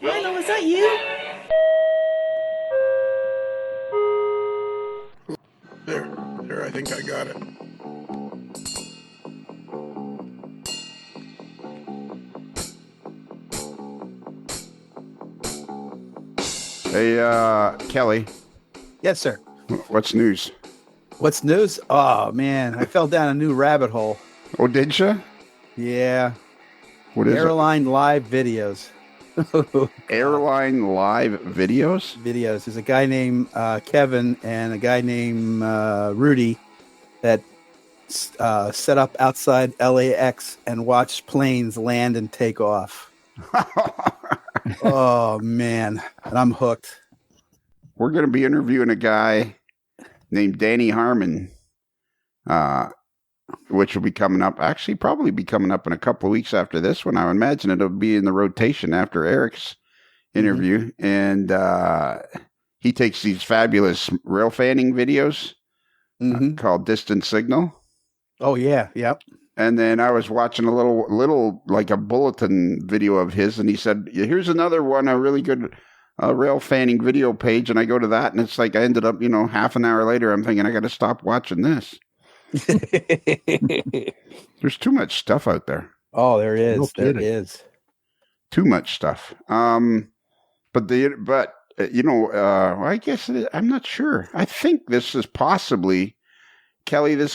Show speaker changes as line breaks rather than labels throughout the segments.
Lionel, is that you?
There, I think I got it. Hey, Kelly.
Yes, sir.
What's news?
What's news? Oh, man, I fell down a new rabbit hole.
Oh, did you?
Yeah.
What is
Airline live videos.
Airline live videos?
Videos. There's a guy named Kevin and a guy named Rudy that set up outside LAX and watched planes land and take off. Oh, man. And I'm hooked.
We're going to be interviewing a guy named Danny Harmon, which will be coming up. Actually, probably be coming up in a couple of weeks after this one. I would imagine it'll be in the rotation after Eric's interview. Mm-hmm. And he takes these fabulous rail fanning videos called Distant Signal.
Oh, yeah. Yep.
And then I was watching a little like a bulletin video of his, and he said, here's another one, a really good rail fanning video page. And I go to that, and it's like I ended up, half an hour later, I'm thinking I got to stop watching this. There's too much stuff out there.
Oh, there is. No there is.
Too much stuff. I guess I'm not sure. I think this is possibly, Kelly, the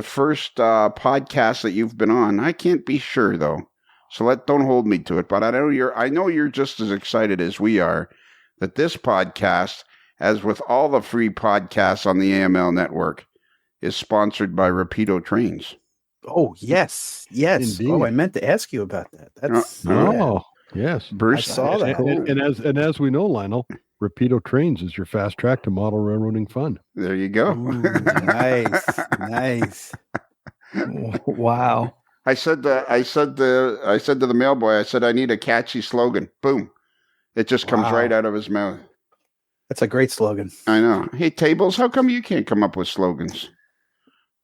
first podcast that you've been on. I can't be sure though, so don't hold me to it. But I know you're just as excited as we are that this podcast, as with all the free podcasts on the AML network, is sponsored by Rapido Trains.
Oh yes. Indeed. Oh, I meant to ask you about that. That's
yes,
Bruce.
I saw that.
And as we know, Lionel, Rapido Trains is your fast track to model railroading fun.
There you go.
Ooh, nice. Wow.
I said to the mailboy, I said, I need a catchy slogan. Boom. It just comes right out of his mouth.
That's a great slogan.
I know. Hey, Tables, how come you can't come up with slogans?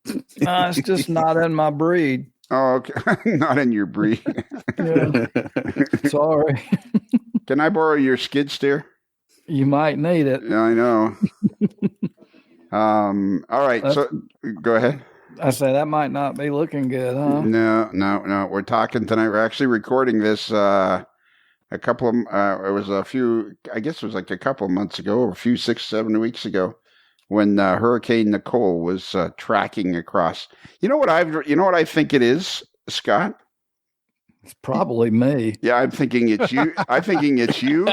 It's just not in my breed.
Oh, okay. Not in your breed.
Yeah. Sorry.
Can I borrow your skid steer?
You might need it.
I know. All right. So go ahead.
I say that might not be looking good, huh?
No. We're talking tonight. We're actually recording this a couple of, it was a few, I guess it was like a couple of months ago, or a few 6-7 weeks ago, when Hurricane Nicole was tracking across. You know what I think it is, Scott?
It's probably me.
Yeah, I'm thinking it's you. I'm thinking it's you.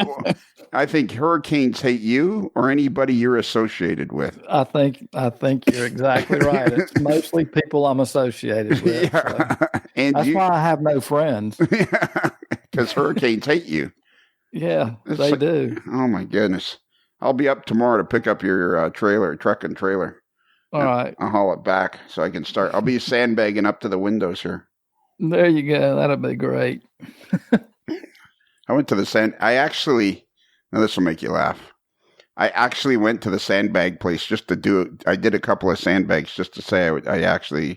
I think hurricanes hate you or anybody you're associated with.
I think you're exactly right. It's mostly people I'm associated with. Yeah. So.
And
that's why I have no friends.
Because hurricanes hate you.
Yeah, they do.
Oh my goodness. I'll be up tomorrow to pick up your truck and trailer.
All right.
I'll haul it back so I can start. I'll be sandbagging up to the windows here.
There you go. That'll be great.
I went to the now this will make you laugh. I actually went to the sandbag place just to do it. I did a couple of sandbags just to say I actually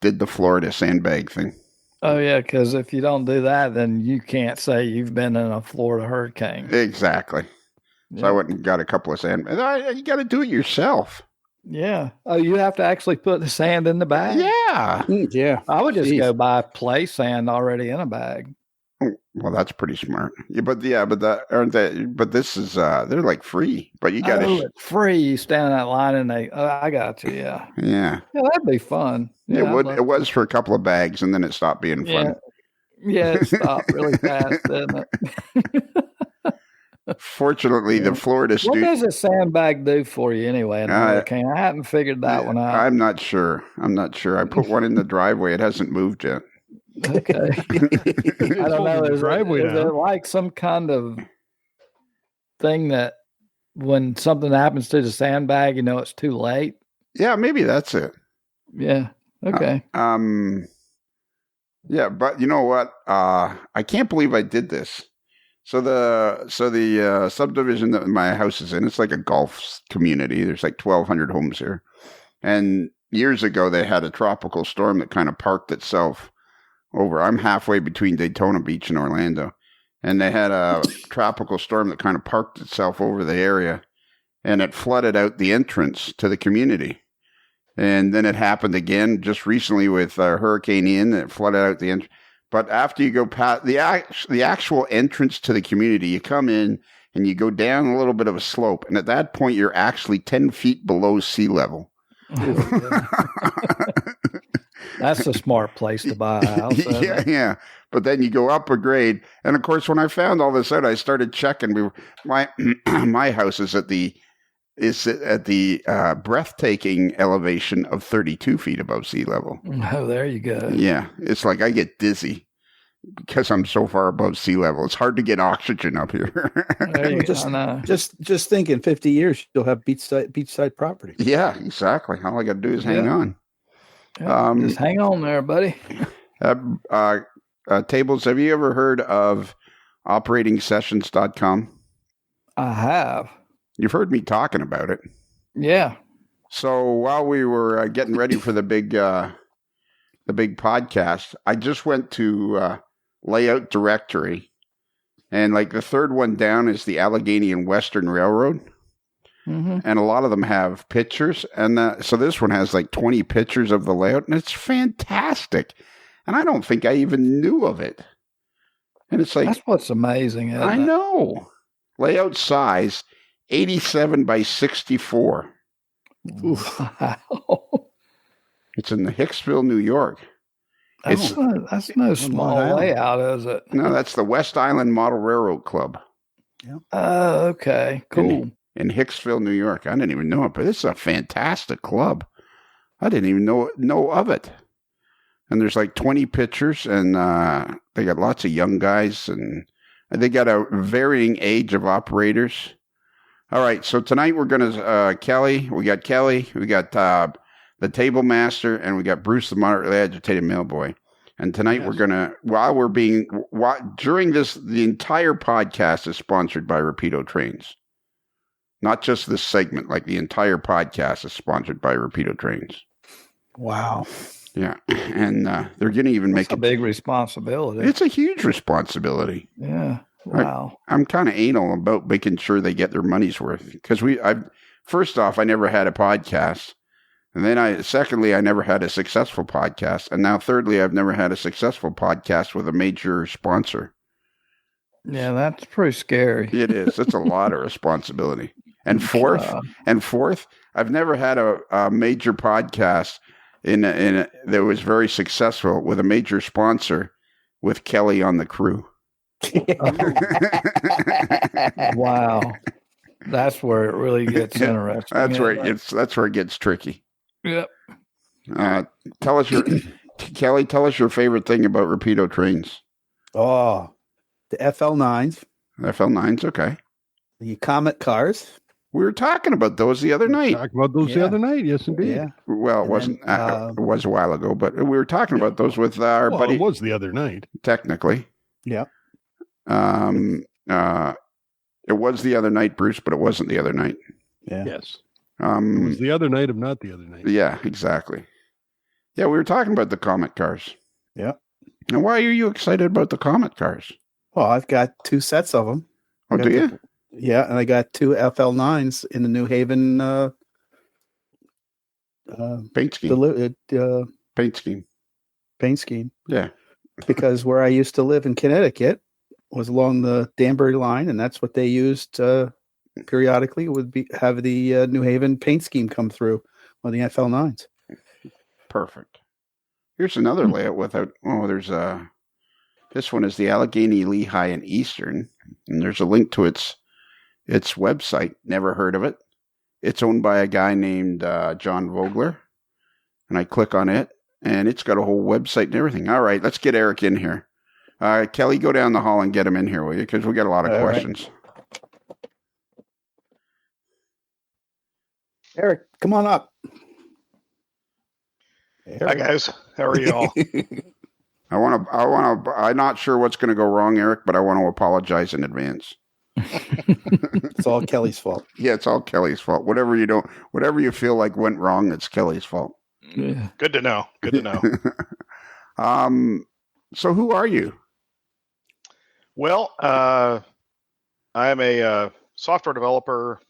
did the Florida sandbag thing.
Oh, yeah, because if you don't do that, then you can't say you've been in a Florida hurricane.
Exactly. Yeah. So I went and got a couple of sandbags. You got to do it yourself.
Yeah. Oh, you have to actually put the sand in the bag?
Yeah.
Yeah.
I would just go buy play sand already in a bag.
Well, that's pretty smart. Yeah, but aren't they? But this is they're like free. But you got
it's free. You stand in that line and I got you. Yeah.
Yeah.
Yeah, that'd be fun. Yeah,
it was for a couple of bags, and then it stopped being fun.
Yeah, it stopped really fast, didn't it?
Fortunately, the Florida
student. What does a sandbag do for you anyway in a hurricane? I haven't figured that one out.
I'm not sure. I put one in the driveway. It hasn't moved yet.
Okay. I don't know. Is it like some kind of thing that when something happens to the sandbag, you know it's too late?
Yeah, maybe that's it.
Yeah. Okay.
Yeah, but you know what? I can't believe I did this. So the subdivision that my house is in, it's like a golf community. There's like 1,200 homes here. And years ago, they had a tropical storm that kind of parked itself over. I'm halfway between Daytona Beach and Orlando. And they had a tropical storm that kind of parked itself over the area. And it flooded out the entrance to the community. And then it happened again just recently with Hurricane Ian. It flooded out the entrance. But after you go past the actual entrance to the community, you come in and you go down a little bit of a slope. And at that point, you're actually 10 feet below sea level.
That's a smart place to buy a house.
Yeah. But then you go up a grade. And of course, when I found all this out, I started checking. My house is at the breathtaking elevation of 32 feet above sea level.
Oh, there you go.
Yeah. It's like I get dizzy because I'm so far above sea level. It's hard to get oxygen up here.
Just think in 50 years, you'll have beachside property.
Yeah, exactly. All I got to do is hang on.
Just hang on there, buddy.
Tables, have you ever heard of operatingsessions.com?
I have.
You've heard me talking about it.
Yeah.
So while we were getting ready for the big podcast, I just went to Layout Directory, and like the third one down is the Allegheny and Western Railroad. Mm-hmm. And a lot of them have pictures. And so this one has like 20 pictures of the layout, and it's fantastic. And I don't think I even knew of it. And it's like,
that's what's amazing.
I know. Layout size, 87 by 64.
Wow.
It's in the Hicksville, New York.
That's no small layout, is it?
No, that's the West Island Model Railroad Club.
Yeah.
Okay, cool.
In Hicksville, New York. I didn't even know it, but it's a fantastic club. I didn't even know of it. And there's like 20 pictures, and they got lots of young guys, and they got a varying age of operators. All right, so tonight we're going to, Kelly, we got the Table Master, and we got Bruce, the moderately agitated mailboy. And tonight we're going to, during this, the entire podcast is sponsored by Rapido Trains. Not just this segment, like the entire podcast is sponsored by Rapido Trains.
Wow.
Yeah. And they're going to even make
a big responsibility.
It's a huge responsibility.
Yeah. Wow.
I'm kind of anal about making sure they get their money's worth. Because first off, I never had a podcast. And then secondly, I never had a successful podcast. And now thirdly, I've never had a successful podcast with a major sponsor.
Yeah, that's pretty scary.
It is. It's a lot of responsibility. And fourth, I've never had a major podcast that was very successful with a major sponsor with Kelly on the crew.
Wow. That's where it really gets interesting.
That's where it gets tricky.
Yep.
Kelly, tell us your favorite thing about Rapido Trains.
Oh, the FL9s.
FL9s, okay.
The Comet cars.
We were talking about those the other night.
The other night, yes, indeed.
Yeah.
Well, it wasn't. It was a while ago, but we were talking about those with our buddy.
It was the other night.
Technically.
Yeah.
It was the other night, Bruce, but it wasn't the other night.
Yeah.
Yes. It was the other night of not the other night.
Yeah, exactly. Yeah, we were talking about the Comet cars.
Yeah.
And why are you excited about the Comet cars?
Well, I've got 2 sets of them.
Oh, do you?
Yeah, and I got 2 FL9s in the New Haven
paint scheme.
Paint scheme.
Yeah.
Because where I used to live in Connecticut was along the Danbury line, and that's what they used periodically. Have the New Haven paint scheme come through on the FL9s.
Perfect. Here's another layout without. Oh, there's this one is the Allegheny, Lehigh, and Eastern, and there's a link to its website. Never heard of it. It's owned by a guy named John Vogler, and I click on it, and it's got a whole website and everything. All right, let's get Eric in here. Kelly, go down the hall and get him in here, will you? Because we got a lot of questions.
Right. Eric, come on up.
Eric. Hi guys, how are you all?
I'm not sure what's going to go wrong, Eric, but I want to apologize in advance.
It's all Kelly's fault.
Yeah, it's all Kelly's fault. Whatever you feel like went wrong, it's Kelly's fault.
Yeah.
Good to know. Good to know.
So who are you?
Well, I'm a software developer,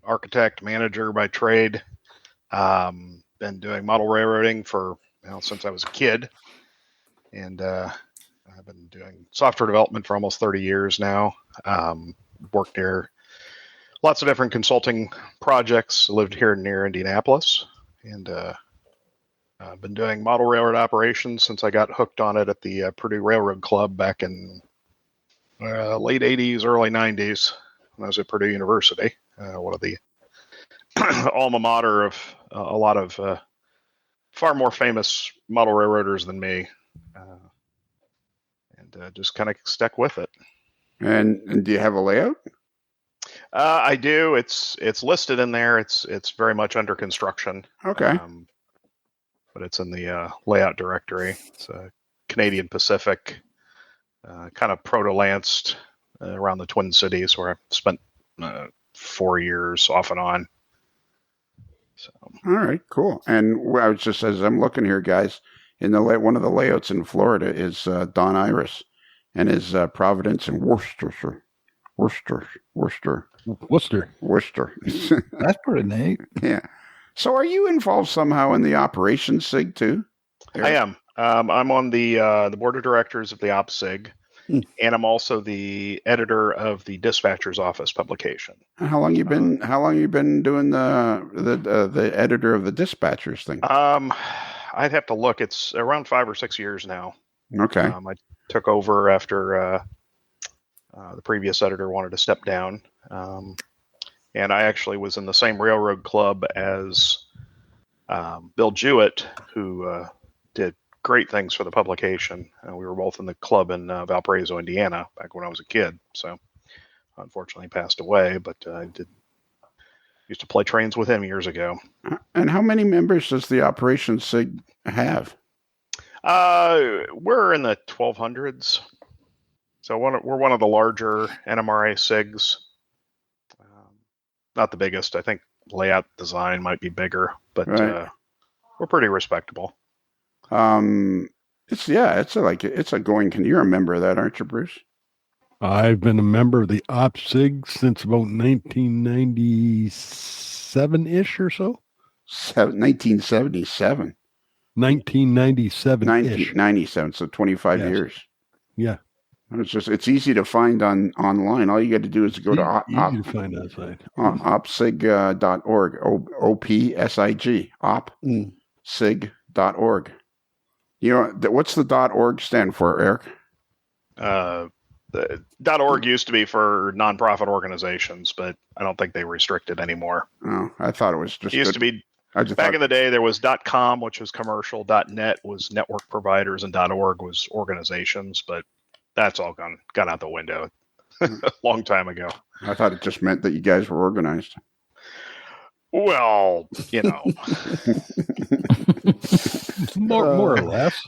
architect, manager by trade. Been doing model railroading for since I was a kid, and I've been doing software development for almost 30 years now. Worked near lots of different consulting projects. Lived here near Indianapolis, and I've been doing model railroad operations since I got hooked on it at the Purdue Railroad Club back in late 80s, early 90s when I was at Purdue University, one of the alma mater of a lot of far more famous model railroaders than me, and just kind of stuck with it.
And do you have a layout?
I do. It's listed in there. It's very much under construction.
Okay.
But it's in the layout directory. It's Canadian Pacific, kind of proto-lanced around the Twin Cities, where I spent 4 years off and on. So.
All right, cool. And I was just, as I'm looking here, guys, in one of the layouts in Florida is Don Iris, and his Providence and Worcester.
That's pretty neat.
Yeah. So are you involved somehow in the operations SIG too?
I am. I'm on the board of directors of the OpSig, and I'm also the editor of the Dispatcher's Office publication.
How long you been doing the editor of the Dispatchers thing?
I'd have to look. It's around 5 or 6 years now.
Okay.
I took over after the previous editor wanted to step down. And I actually was in the same railroad club as Bill Jewett, who did great things for the publication. We were both in the club in Valparaiso, Indiana, back when I was a kid. So, unfortunately, passed away. But I used to play trains with him years ago.
And how many members does the Operations SIG have?
We're in the 1200s. So we're one of the larger NMRA SIGs. Not the biggest. I think layout design might be bigger, but
right.
We're pretty respectable.
It's a going. You're a member of that, aren't you, Bruce?
I've been a member of the OpSig since about 1997-ish or so.
1977.
1997-ish.
1997, so 25 years.
Yeah.
It's easy to find online. All you got to do is go to opsig.org. OPSIG. Opsig.org. You know, what's the .org stand for, Eric?
The .org used to be for nonprofit organizations, but I don't think they restrict it anymore.
Oh, I thought it was just.
It used to be. Back in the day, there was .com, which was commercial. .net was network providers, and .org was organizations. But that's all gone out the window a long time ago.
I thought it just meant that you guys were organized.
Well,
more or less.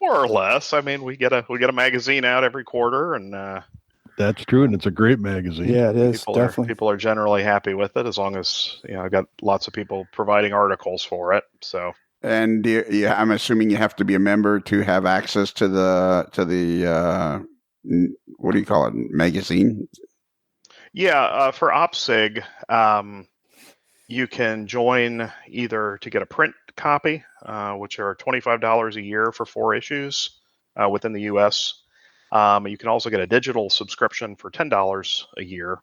More or less. I mean, we get a magazine out every quarter, and
that's true, and it's a great magazine.
Yeah, it is. Definitely.
People are generally happy with it, as long as I've got lots of people providing articles for it. So.
And I'm assuming you have to be a member to have access to the what do you call it, magazine?
Yeah, for OpSig, you can join either to get a print copy, which are $25 a year for 4 issues within the U.S. You can also get a digital subscription for $10 a year.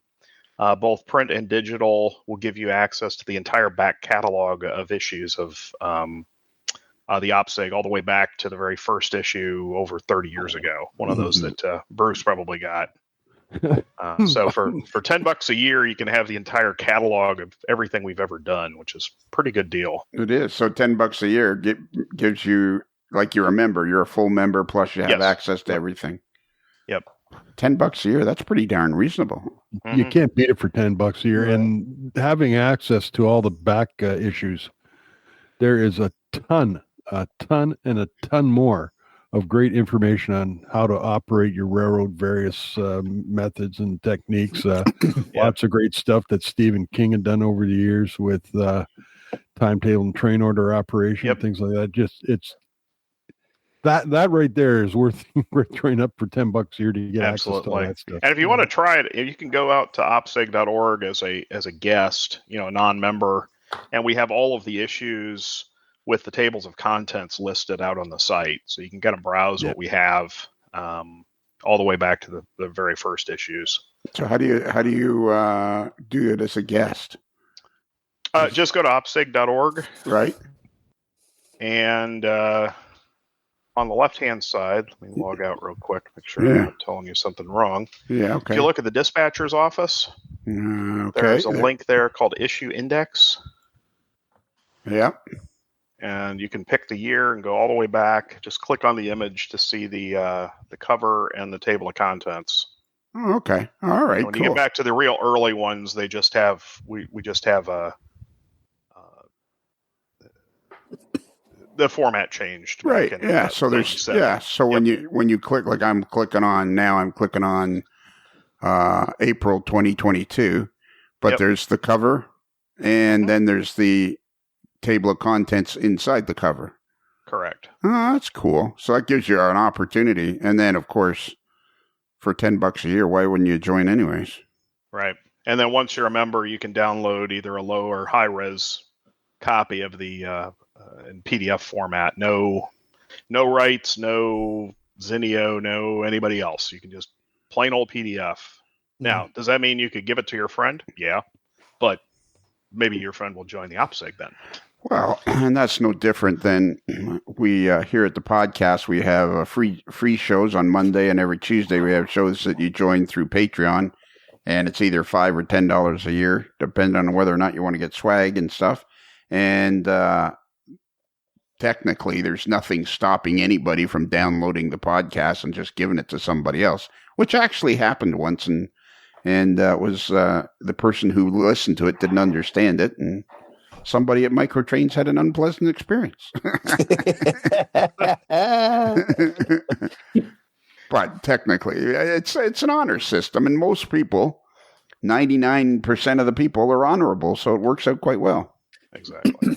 Both print and digital will give you access to the entire back catalog of issues of the OpSig, all the way back to the very first issue over 30 years ago. One of those that Bruce probably got. So for $10 a year, you can have the entire catalog of everything we've ever done, which is a pretty good deal.
It is. So $10 a year gives you, like, you're a member. You're a full member, plus you have access to everything.
Yep.
$10 a year. That's pretty darn reasonable.
You can't beat it for $10 a year. Right. And having access to all the back issues, there is a ton and a ton more of great information on how to operate your railroad, various methods and techniques. Lots of great stuff that Stephen King had done over the years with timetable and train order operation, things like that. Just that right there is worth throwing up for $10 a year to get access to all that stuff.
And if you want to try it, you can go out to opsig.org as a guest, a non-member, and we have all of the issues with the tables of contents listed out on the site, so you can kind of browse what we have all the way back to the very first issues.
So how do you do it as a guest?
Just go to opsig.org,
right,
and on the left-hand side, let me log out real quick, make sure I'm not telling you something wrong.
Yeah, okay.
If you look at the dispatcher's office, there's a link there called Issue Index.
Yeah.
And you can pick the year and go all the way back. Just click on the image to see the cover and the table of contents.
Oh, okay. All right.
When you get back to the real early ones, they just have we just have the format changed.
Right. Yeah. So there's So when you click, like I'm clicking on April 2022, but there's the cover, and then there's the table of contents inside the cover.
Correct.
Oh, that's cool. So that gives you an opportunity. And then, of course, for $10 a year, why wouldn't you join anyways?
Right. And then once you're a member, you can download either a low or high res copy of the in PDF format. No rights, no Zinio, no anybody else. You can just plain old PDF. Now, does that mean you could give it to your friend? Yeah. But maybe your friend will join the OPSIG then.
Well, and that's no different than we here at the podcast. We have free shows on Monday, and every Tuesday we have shows that you join through Patreon, and it's either $5 or $10 a year, depending on whether or not you want to get swag and stuff. And technically, there's nothing stopping anybody from downloading the podcast and just giving it to somebody else, which actually happened once, and it was the person who listened to it didn't understand it, and somebody at Microtrains had an unpleasant experience. But technically, it's an honor system, and most people, 99% of the people, are honorable, so it works out quite well.
Exactly.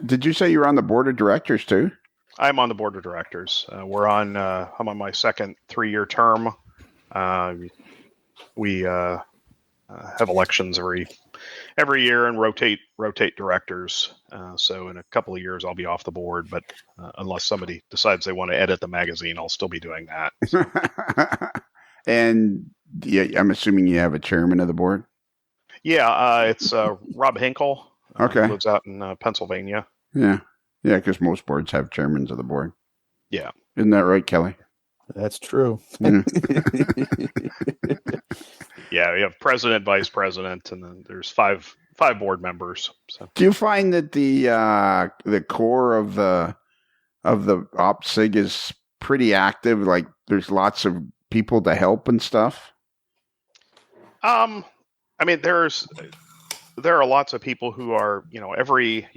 Did you say you're on the board of directors too?
I'm on the board of directors. I'm on my second 3-year term. We have elections every year and rotate directors. So in a couple of years, I'll be off the board. But unless somebody decides they want to edit the magazine, I'll still be doing that.
And I'm assuming you have a chairman of the board.
Yeah, it's Rob Hinkle.
Okay,
who lives out in Pennsylvania.
Yeah, because most boards have chairmen of the board.
Yeah,
isn't that right, Kelly?
That's true.
Yeah, we have president, vice president, and then there's five board members. So.
Do you find that the core of the OPSIG is pretty active? Like, there's lots of people to help and stuff.
I mean, there are lots of people who are, you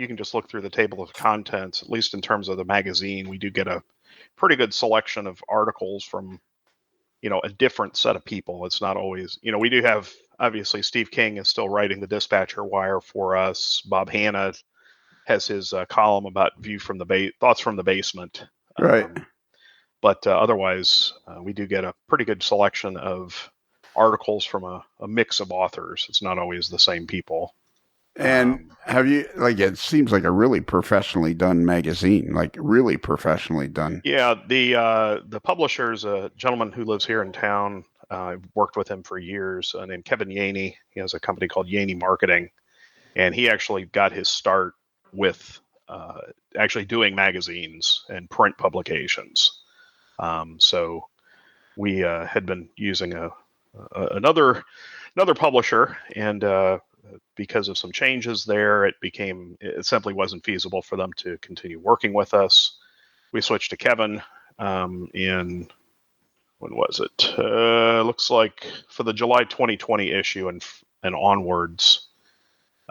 can just look through the table of contents, at least in terms of the magazine. We do get a pretty good selection of articles from, a different set of people. It's not always, we do have, obviously, Steve King is still writing the Dispatcher Wire for us. Bob Hanna has his column about thoughts from the basement.
Right.
But otherwise, we do get a pretty good selection of articles from a mix of authors. It's not always the same people.
And have you, it seems like a really professionally done magazine, really professionally done.
Yeah, the publisher's a gentleman who lives here in town. I've worked with him for years, named Kevin Yaney. He has a company called Yaney Marketing, and he actually got his start with actually doing magazines and print publications. So we had been using another publisher, and because of some changes there, it simply wasn't feasible for them to continue working with us. We switched to Kevin in, when was it? Looks like for the July 2020 issue and onwards.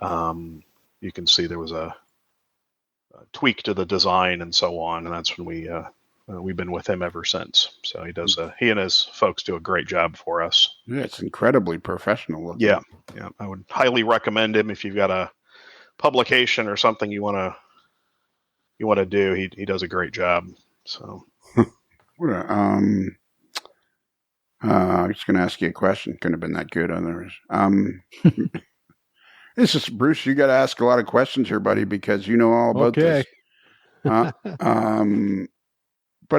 You can see there was a tweak to the design and so on, and that's when we've been with him ever since. So he and his folks do a great job for us.
Yeah, it's incredibly professional looking.
Yeah. I would highly recommend him if you've got a publication or something you want to do. He does a great job. So,
I was going to ask you a question. Couldn't have been that good otherwise. This is Bruce. You got to ask a lot of questions here, buddy, because you know all about this. But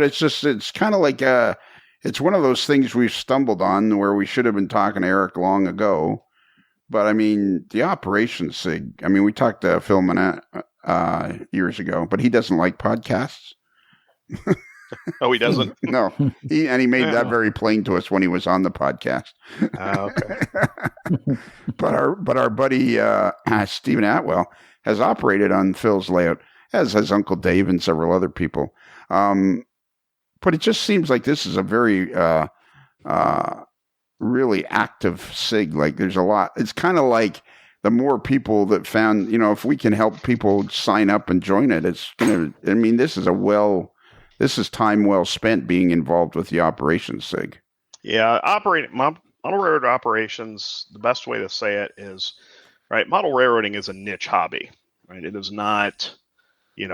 it's kind of like it's one of those things we've stumbled on where we should have been talking to Eric long ago. But I mean, the operations SIG. I mean, we talked to Phil Manette years ago, but he doesn't like podcasts.
Oh, he doesn't?
No. He made that very plain to us when he was on the podcast.
Okay.
But our buddy Stephen Atwell has operated on Phil's layout, as has Uncle Dave and several other people. But it just seems like this is a very really active SIG. Like there's a lot. It's kind of like the more people that found, if we can help people sign up and join it, this is time well spent being involved with the operations SIG.
Yeah, model railroad operations, the best way to say it is, right, model railroading is a niche hobby, right? It is not, it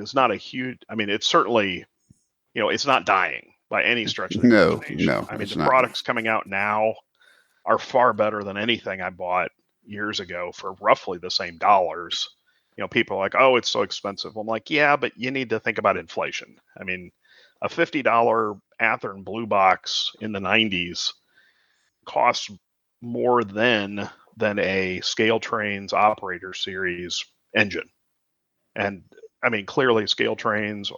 is not a huge, it's certainly, it's not dying by any stretch of the imagination.
No.
I mean, the products coming out now are far better than anything I bought years ago for roughly the same dollars. People are like, oh, it's so expensive. I'm like, yeah, but you need to think about inflation. I mean, a $50 Athearn Blue Box in the 90s costs more than a Scale Trains Operator Series engine. And I mean, clearly Scale Trains,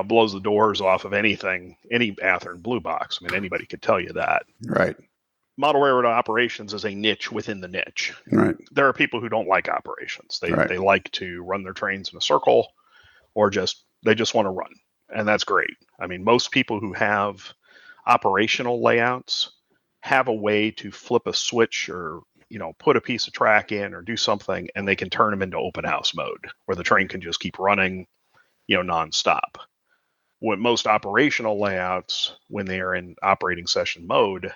blows the doors off of any Athearn Blue Box. I mean, anybody could tell you that.
Right.
Model railroad operations is a niche within the niche.
Right.
There are people who don't like operations. They like to run their trains in a circle, or they just want to run, and that's great. I mean, most people who have operational layouts have a way to flip a switch or put a piece of track in or do something, and they can turn them into open house mode where the train can just keep running, nonstop. When most operational layouts, when they are in operating session mode,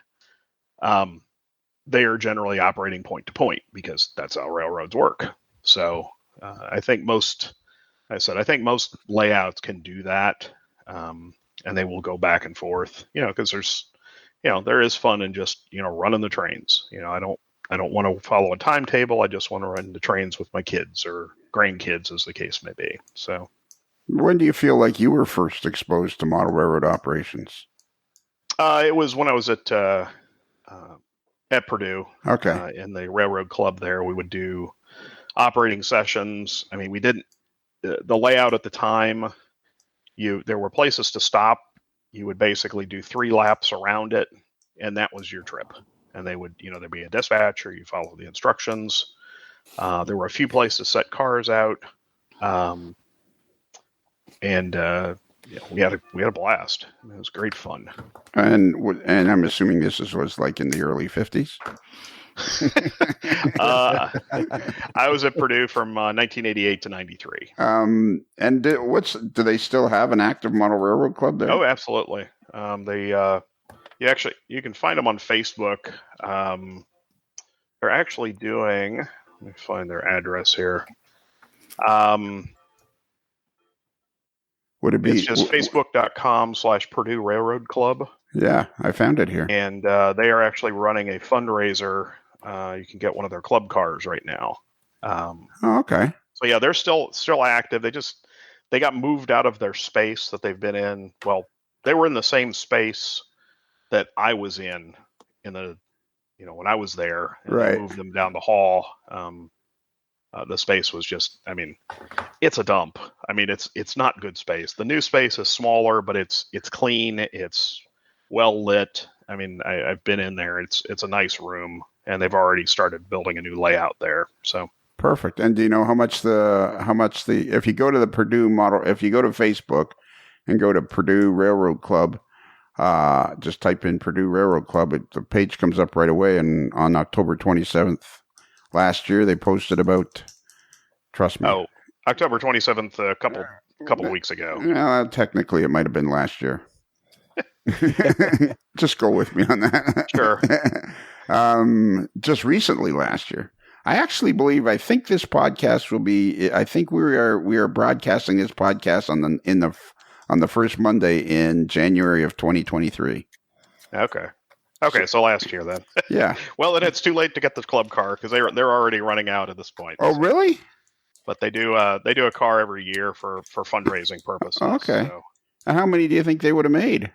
they are generally operating point to point because that's how railroads work. So I think most layouts can do that, and they will go back and forth, because there is fun in just running the trains. I don't want to follow a timetable. I just want to run the trains with my kids or grandkids, as the case may be. So,
when do you feel like you were first exposed to model railroad operations?
It was when I was at Purdue.
Okay.
In the railroad club there, we would do operating sessions. I mean, we didn't, the layout at the time, there were places to stop. You would basically do 3 laps around it, and that was your trip. And they would, there'd be a dispatcher, you follow the instructions. There were a few places to set cars out. We had a blast. It was great fun.
And I'm assuming this was like in the early 50s.
I was at Purdue from 1988 to 93.
And do they still have an active model railroad club there?
Oh, absolutely. You can find them on Facebook. They're actually doing. Let me find their address here.
Would it be?
It's just facebook.com/Purdue Railroad Club.
Yeah, I found it here.
And they are actually running a fundraiser. You can get one of their club cars right now.
Okay.
So yeah, they're still active. They got moved out of their space that they've been in. Well, they were in the same space that I was in the, when I was there. And
right.
They moved them down the hall. The space was just, it's a dump. It's not good space. The new space is smaller, but it's clean. It's well lit. I've been in there. It's a nice room, and they've already started building a new layout there. So
perfect. And do you know how much if you go to the Purdue model, if you go to Facebook and go to Purdue Railroad Club, just type in Purdue Railroad Club, the page comes up right away. And on October 27th, last year, they posted about, trust me.
Oh, October 27th, a couple of weeks ago.
Technically, it might have been last year. Just go with me on that.
Sure.
Just recently last year. I think this podcast will be. I think we are broadcasting this podcast on the first Monday in January of 2023.
Okay, so last year then.
Yeah.
Well, and it's too late to get the club car because they're already running out at this point.
Oh, really?
But they do a car every year for fundraising purposes.
Okay.
So.
And how many do you think they would have made?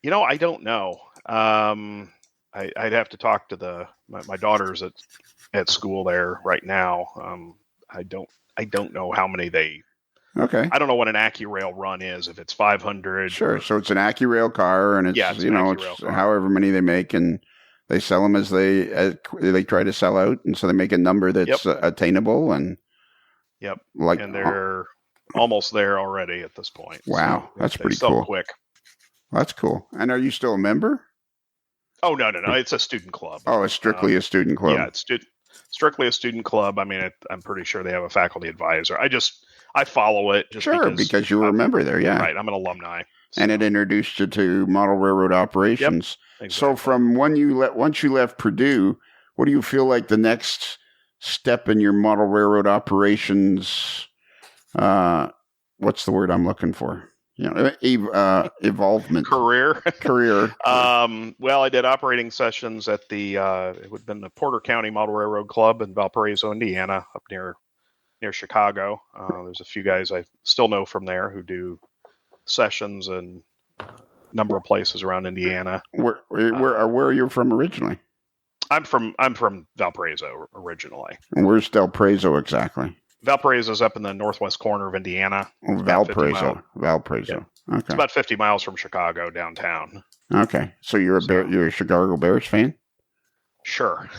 I don't know. I'd have to talk to my daughter's at school there right now. I don't know how many they.
Okay.
I don't know what an AccuRail run is. If it's 500.
Sure. So it's an AccuRail car, and it's it's however many they make, and they sell them as they try to sell out, and so they make a number that's attainable and.
Yep.
Like,
and they're almost there already at this point.
Wow,
so
that's pretty cool.
Quick.
That's cool. And are you still a member?
Oh no! It's a student club.
Oh, it's strictly a student club.
Yeah, it's strictly a student club. I mean, I'm pretty sure they have a faculty advisor. I follow it just
because you were a member there. Yeah,
right. I'm an alumni,
and it introduced you to model railroad operations.
Yep, exactly.
So from once you left Purdue, what do you feel like the next step in your model railroad operations? What's the word I'm looking for? Evolvement.
Career.
Well,
I did operating sessions at it would have been the Porter County Model Railroad Club in Valparaiso, Indiana, up near Chicago. There's a few guys I still know from there who do sessions in a number of places around Indiana.
Where are you from originally?
I'm from Valparaiso originally.
And where's Valparaiso exactly?
Valparaiso is up in the northwest corner of Indiana.
Oh, Valparaiso.
Yeah.
Okay.
It's about 50 miles from Chicago downtown.
Okay. So you're a Chicago Bears fan?
Sure.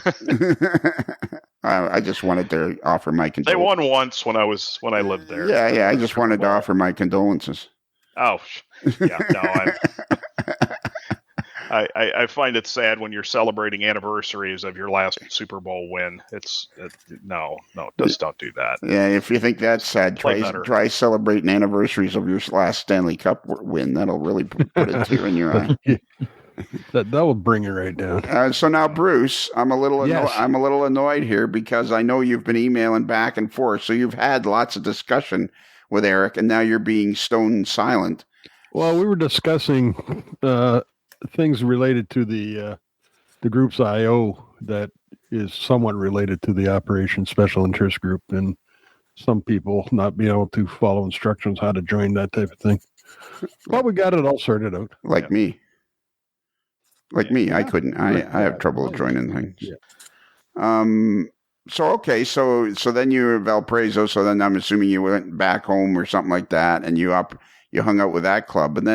I just wanted to offer my condolences.
They won once when I lived there.
Yeah. I just wanted to offer my condolences.
Oh, yeah. No, I find it sad when you're celebrating anniversaries of your last Super Bowl win. No, just don't do that.
Yeah, if you think that's sad, try celebrating anniversaries of your last Stanley Cup win. That'll really put a tear in your eye.
That will bring it right down.
So now, Bruce, I'm a little annoyed here because I know you've been emailing back and forth. So you've had lots of discussion with Eric, and now you're being stone silent.
Well, we were discussing things related to the group's IO that is somewhat related to the Operation Special Interest Group, and some people not being able to follow instructions how to join that type of thing. But we got it all sorted out.
Like me. I couldn't. I have trouble joining things.
Yeah.
So then you were at Valparaiso. So then I'm assuming you went back home or something like that, and you hung out with that club, and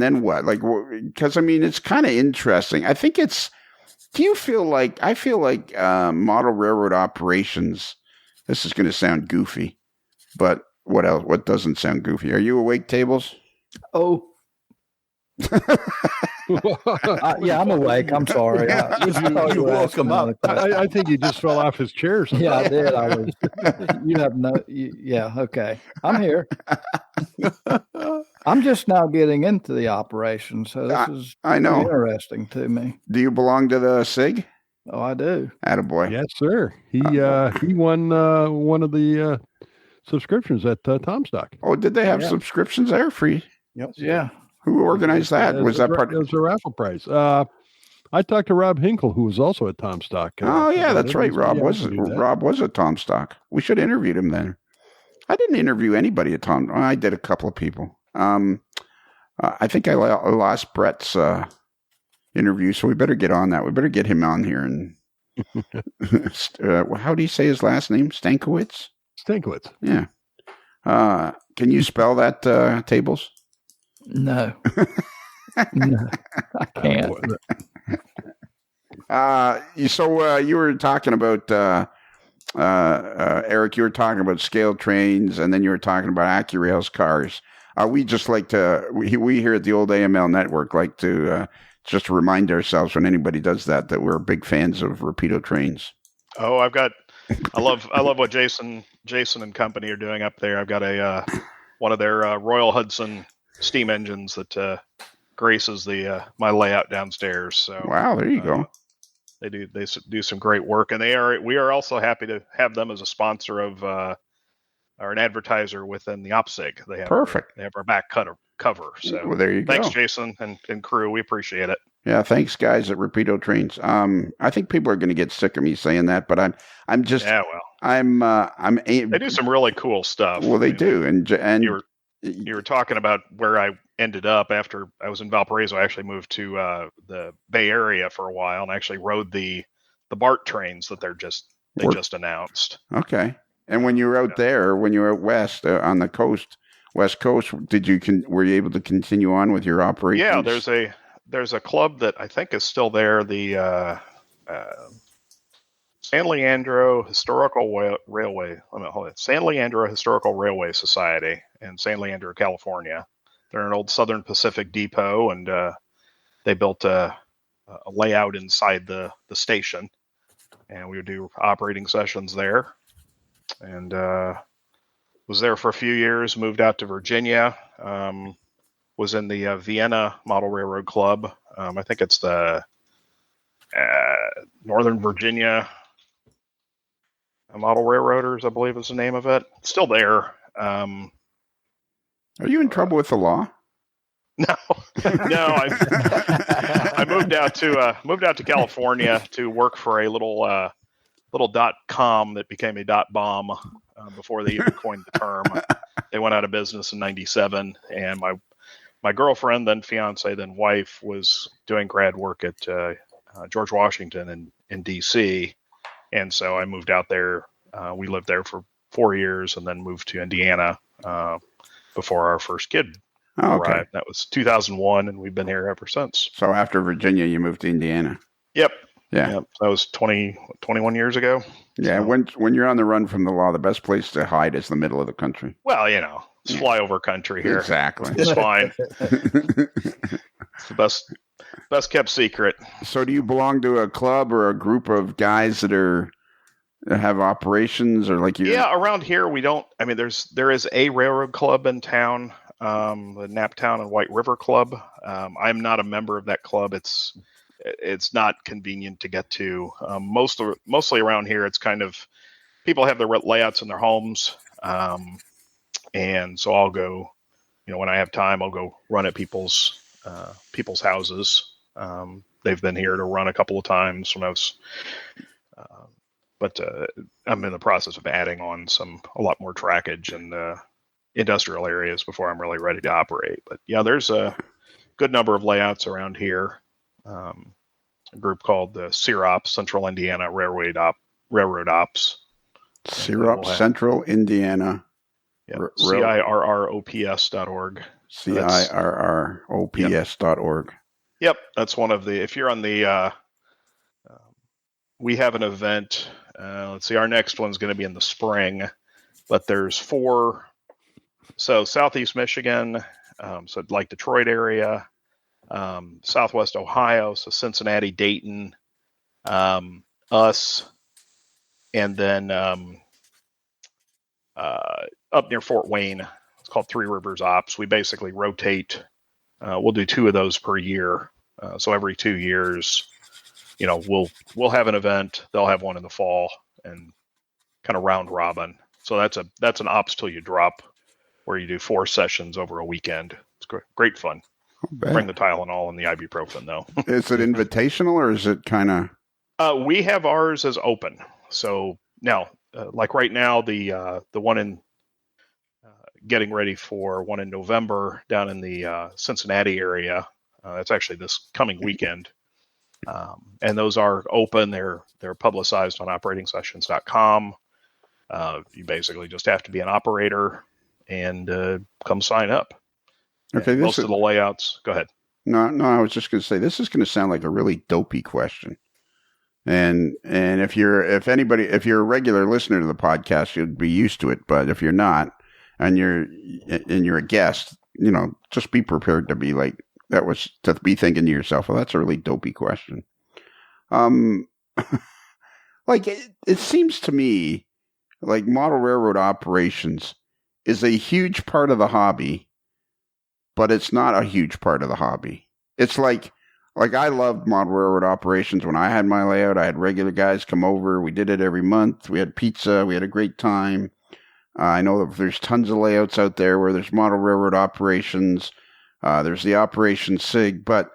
then what? Like, because I mean, it's kind of interesting. I think it's. Do you feel like I feel like model railroad operations? This is going to sound goofy, but what else? What doesn't sound goofy? Are you awake, Tables?
Oh. Yeah, I'm awake. I'm sorry.
You woke him up.
I think he just fell off his chair.
Yeah, I did. I was. You have no. Yeah. Okay. I'm here. I'm just now getting into the operation, so this is interesting to me.
Do you belong to the SIG?
Oh, I do.
Attaboy.
Yes, sir. He won one of the subscriptions at Tomstock.
Oh, did they have subscriptions there free?
Yep.
Yeah.
Who organized that? Was that part?
It was a raffle prize. I talked to Rob Hinkle, who was also at Tomstock.
That's right. Rob was at Tomstock. We should have interviewed him then. I didn't interview anybody at Tom. I did a couple of people. I think I lost Brett's interview, so we better get on that. We better get him on here. And how do you say his last name? Stankiewicz?
Stankiewicz.
Yeah. Can you spell that, Tables?
No. No, I can't.
So you were talking about Eric. You were talking about scale trains, and then you were talking about AccuRail's cars. We just like to we here at the old AML network like to just remind ourselves when anybody does that we're big fans of Rapido trains.
Oh, I've got I love what Jason and company are doing up there. I've got a one of their Royal Hudson steam engines that graces the my layout downstairs. So
wow, there you go.
They do some great work, and we are also happy to have them as a sponsor of or an advertiser within the OPSIG. They have
perfect.
They have our back cover. So
well, there you go.
Thanks, Jason and crew. We appreciate it.
Yeah, thanks, guys at Rapido Trains. I think people are going to get sick of me saying that, but I'm just
they do some really cool stuff.
Well, they do, and
you were talking about where I ended up after I was in Valparaiso. I actually moved to the Bay Area for a while and actually rode the BART trains that they just announced.
Okay. And when you were out there, when you were out west on the west coast, were you able to continue on with your operations?
Yeah, there's a club that I think is still there, the San Leandro Historical Railway. San Leandro Historical Railway Society in San Leandro, California. They're an old Southern Pacific depot, and they built a layout inside the station, and we would do operating sessions there. And was there for a few years. Moved out to Virginia. Was in the Vienna Model Railroad Club. I think it's the Northern Virginia Model Railroaders, I believe is the name of it. It's still there.
Are you in trouble with the law?
No. I moved out to California to work for a little .com that became a .bomb before they even coined the term. They went out of business in '97, and my girlfriend, then fiance, then wife, was doing grad work at George Washington in D.C., and so I moved out there. We lived there for 4 years, and then moved to Indiana before our first kid arrived. That was 2001, and we've been here ever since.
So after Virginia, you moved to Indiana.
Yep.
Yeah.
Yep. That was 21 years ago.
Yeah. So, when you're on the run from the law, the best place to hide is the middle of the country.
Well, it's flyover country here.
Exactly.
It's fine. It's the best kept secret.
So do you belong to a club or a group of guys that have operations, or like you?
Yeah, around here we don't. I mean, there is a railroad club in town, the Naptown and White River Club. I'm not a member of that club. It's not convenient to get to. Mostly around here, it's kind of people have their layouts in their homes, and so I'll go. When I have time, I'll go run at people's houses. They've been here to run a couple of times when I was, but I'm in the process of adding on a lot more trackage in the industrial areas before I'm really ready to operate. But yeah, there's a good number of layouts around here. A group called the CIROPS, Central Indiana Railroad Ops.
CIROPS, Central Indiana.
Yeah, CIRROPS.org.
CIRROPS.org.
Yep, that's one of the. If you're on the, we have an event. Let's see, our next one's going to be in the spring, but there's 4. So Southeast Michigan, so like Detroit area, Southwest Ohio, so Cincinnati, Dayton, us, and then up near Fort Wayne. It's called Three Rivers Ops. We basically rotate. We'll do 2 of those per year. So every 2 years, we'll have an event. They'll have one in the fall, and kind of round robin. So that's an ops till you drop, where you do 4 sessions over a weekend. It's great fun. Bring the Tylenol and the ibuprofen, though.
Is it invitational, or is it kind of?
We have ours as open. So now, like right now, the one in getting ready for one in November down in the Cincinnati area. It's actually this coming weekend, and those are open. They're publicized on operatingsessions.com. You basically just have to be an operator and come sign up.
Okay,
most of the layouts. Go ahead.
No, I was just going to say this is going to sound like a really dopey question, and if you're a regular listener to the podcast, you'd be used to it. But if you're not, and you're a guest, just be prepared to be like that. Was to be thinking to yourself, well, that's a really dopey question. like it seems to me like model railroad operations is a huge part of the hobby, but it's not a huge part of the hobby. It's like I loved model railroad operations when I had my layout. I had regular guys come over. We did it every month. We had pizza. We had a great time. I know that there's tons of layouts out there where there's model railroad operations. There's the Operation SIG, but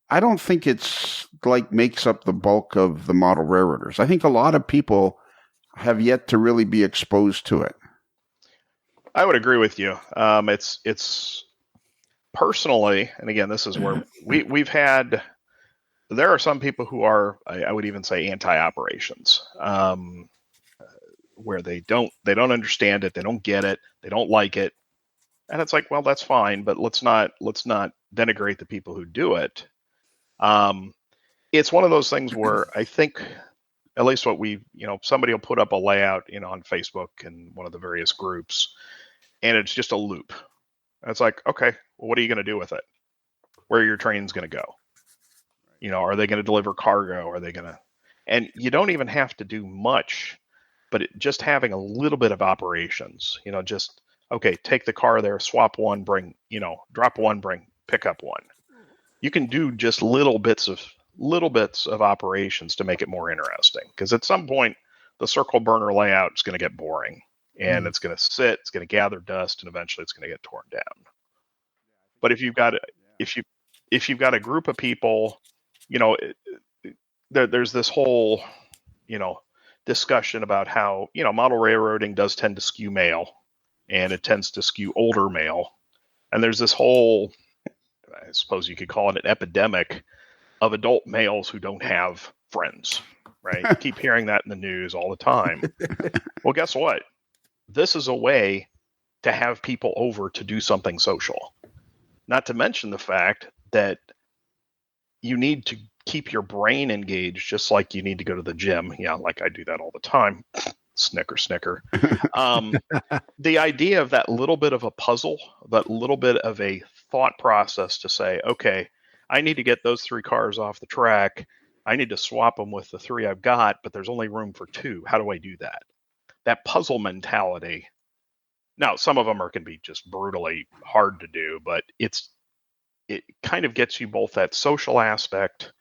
I don't think it's like makes up the bulk of the model railroaders. I think a lot of people have yet to really be exposed to it.
I would agree with you. It's personally, and again, this is where we've had. There are some people who are, I would even say, anti-operations, where they don't understand it, they don't get it, they don't like it, and it's like, well, that's fine, but let's not denigrate the people who do it. It's one of those things where I think, at least what somebody will put up a layout, on Facebook and one of the various groups, and it's just a loop. And it's like, okay, well, what are you going to do with it? Where are your trains going to go? Are they going to deliver cargo? Are they going to? And you don't even have to do much, but just having a little bit of operations, just, okay, take the car there, swap one, bring, drop one, pick up one. You can do just little bits of operations to make it more interesting. Because at some point, the circle burner layout is going to get boring, and it's going to sit, it's going to gather dust, and eventually it's going to get torn down. But if you've got a group of people, there's this whole, discussion about how, model railroading does tend to skew male, and it tends to skew older male. And there's this whole, I suppose you could call it an epidemic of adult males who don't have friends, right? You keep hearing that in the news all the time. Well, guess what? This is a way to have people over to do something social. Not to mention the fact that you need to keep your brain engaged, just like you need to go to the gym. Yeah, like I do that all the time. Snicker. The idea of that little bit of a puzzle, that little bit of a thought process to say, okay, I need to get those 3 cars off the track. I need to swap them with the 3 I've got, but there's only room for 2. How do I do that? That puzzle mentality. Now, some of them can be just brutally hard to do, but it kind of gets you both that social aspect,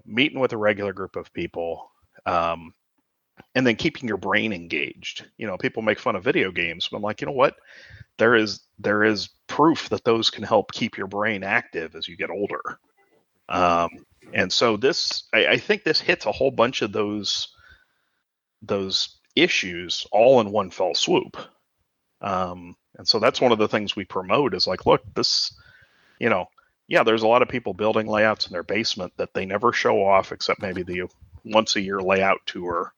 meeting with a regular group of people, and then keeping your brain engaged. People make fun of video games, but I'm like, you know what? There is proof that those can help keep your brain active as you get older. And so I think this hits a whole bunch of those issues all in one fell swoop. And so that's one of the things we promote is like, look, this, there's a lot of people building layouts in their basement that they never show off except maybe the once a year layout tour.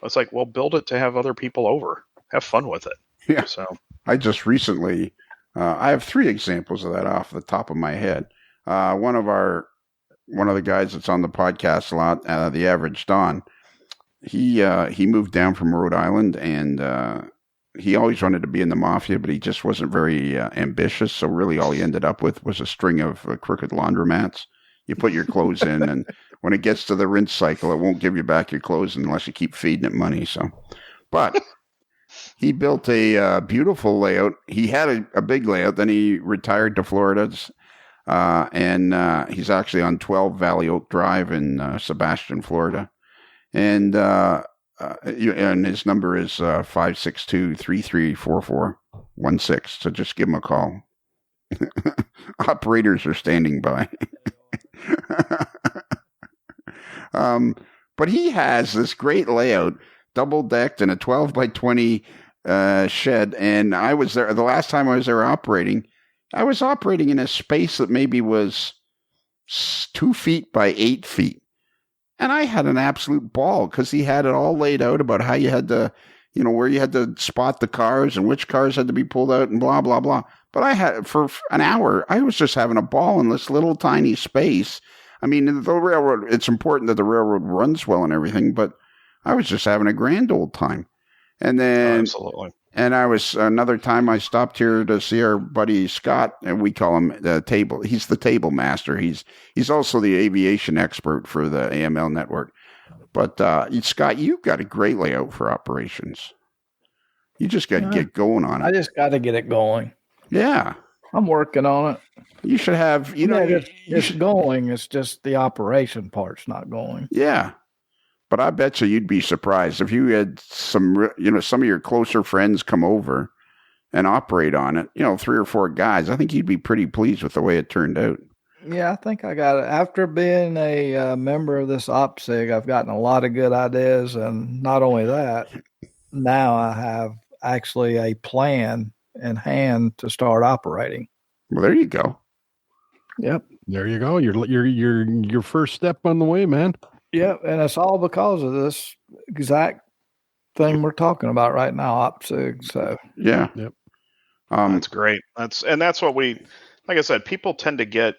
It's like, well, build it to have other people over. Have fun with it.
Yeah.
So
I just recently, I have 3 examples of that off the top of my head. One of the guys that's on the podcast a lot, the Average Don, he moved down from Rhode Island, and he always wanted to be in the mafia, but he just wasn't very ambitious. So really all he ended up with was a string of crooked laundromats. You put your clothes in, and when it gets to the rinse cycle, it won't give you back your clothes unless you keep feeding it money. So, but he built a beautiful layout. He had a big layout. Then he retired to Florida, and he's actually on 12 Valley Oak Drive in Sebastian, Florida. And his number is 562-334416. So just give him a call. Operators are standing by. But he has this great layout, double decked in a 12 by 20 shed. And I was there the last time I was there operating. I was operating in a space that maybe was 2 feet by 8 feet. And I had an absolute ball because he had it all laid out about how you had to, where you had to spot the cars and which cars had to be pulled out and blah, blah, blah. But I had, for an hour, I was just having a ball in this little tiny space. I mean, the railroad, it's important that the railroad runs well and everything, but I was just having a grand old time. And then,
absolutely.
And I was, another time I stopped here to see our buddy Scott, and we call him the table. He's the table master. He's also the aviation expert for the AML network. But Scott, you've got a great layout for operations. You just got to get going on it.
I just got to get it going.
Yeah.
I'm working on it.
You should have,
it's going. It's just the operation part's not going.
Yeah. But I bet you'd be surprised if you had some of your closer friends come over and operate on it, 3 or 4 guys. I think you'd be pretty pleased with the way it turned out.
Yeah, I think I got it. After being a member of this OPSIG, I've gotten a lot of good ideas. And not only that, now I have actually a plan in hand to start operating.
Well, there you go.
Yep.
There you go. Your first step on the way, man.
Yep. And it's all because of this exact thing we're talking about right now, OPSIG. So
yeah.
Yep.
That's great. That's what like I said, people tend to get,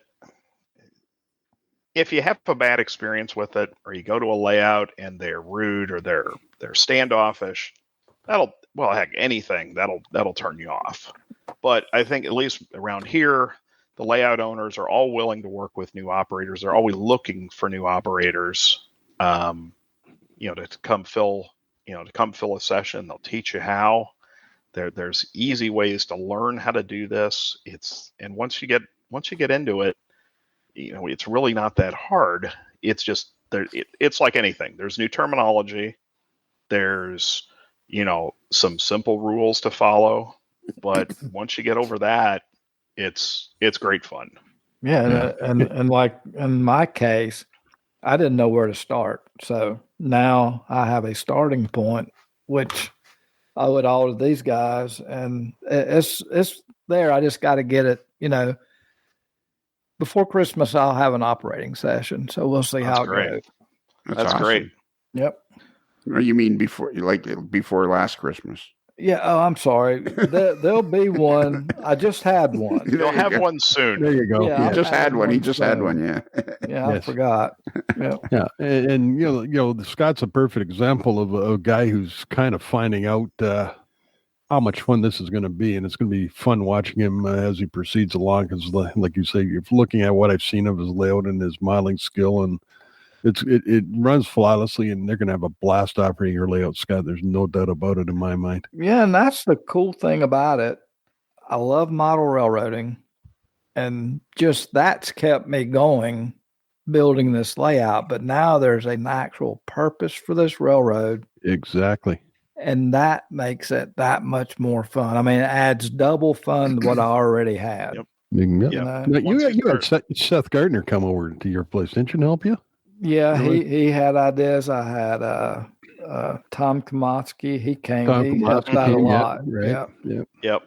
if you have a bad experience with it, or you go to a layout and they're rude or they're standoffish, anything that'll turn you off. But I think at least around here, the layout owners are all willing to work with new operators. They're always looking for new operators, to come fill a session. They'll teach you how. There's easy ways to learn how to do this. And once you get into it, it's really not that hard. It's just it's like anything. There's new terminology. There's some simple rules to follow, but once you get over that, it's great fun.
Yeah, and like in my case, I didn't know where to start. So now I have a starting point, which I would all of these guys, and it's there. I just got to get it, before Christmas, I'll have an operating session. So we'll see how it goes.
That's awesome. Great.
Yep.
You mean before last Christmas?
Yeah. Oh, I'm sorry. There'll be one. I just had one.
You'll have one soon.
There you go.
Yeah, he just had one. He just had one. Yeah.
Yeah. I forgot. Yeah.
Yeah. And Scott's a perfect example of a guy who's kind of finding out how much fun this is going to be. And it's going to be fun watching him as he proceeds along. Because like you say, you're looking at what I've seen of his layout and his modeling skill, and it runs flawlessly, and they're going to have a blast operating your layout, Scott. There's no doubt about it in my mind.
Yeah, and that's the cool thing about it. I love model railroading, and just that's kept me going, building this layout. But now there's an actual purpose for this railroad.
Exactly.
And that makes it that much more fun. I mean, it adds double fun to what I already had.
Yep.
You had Seth Gardner come over to your place, didn't you, to help you?
Yeah, he had ideas. I had Tom Komotsky. He came. He helped out a lot.
Right.
Yep.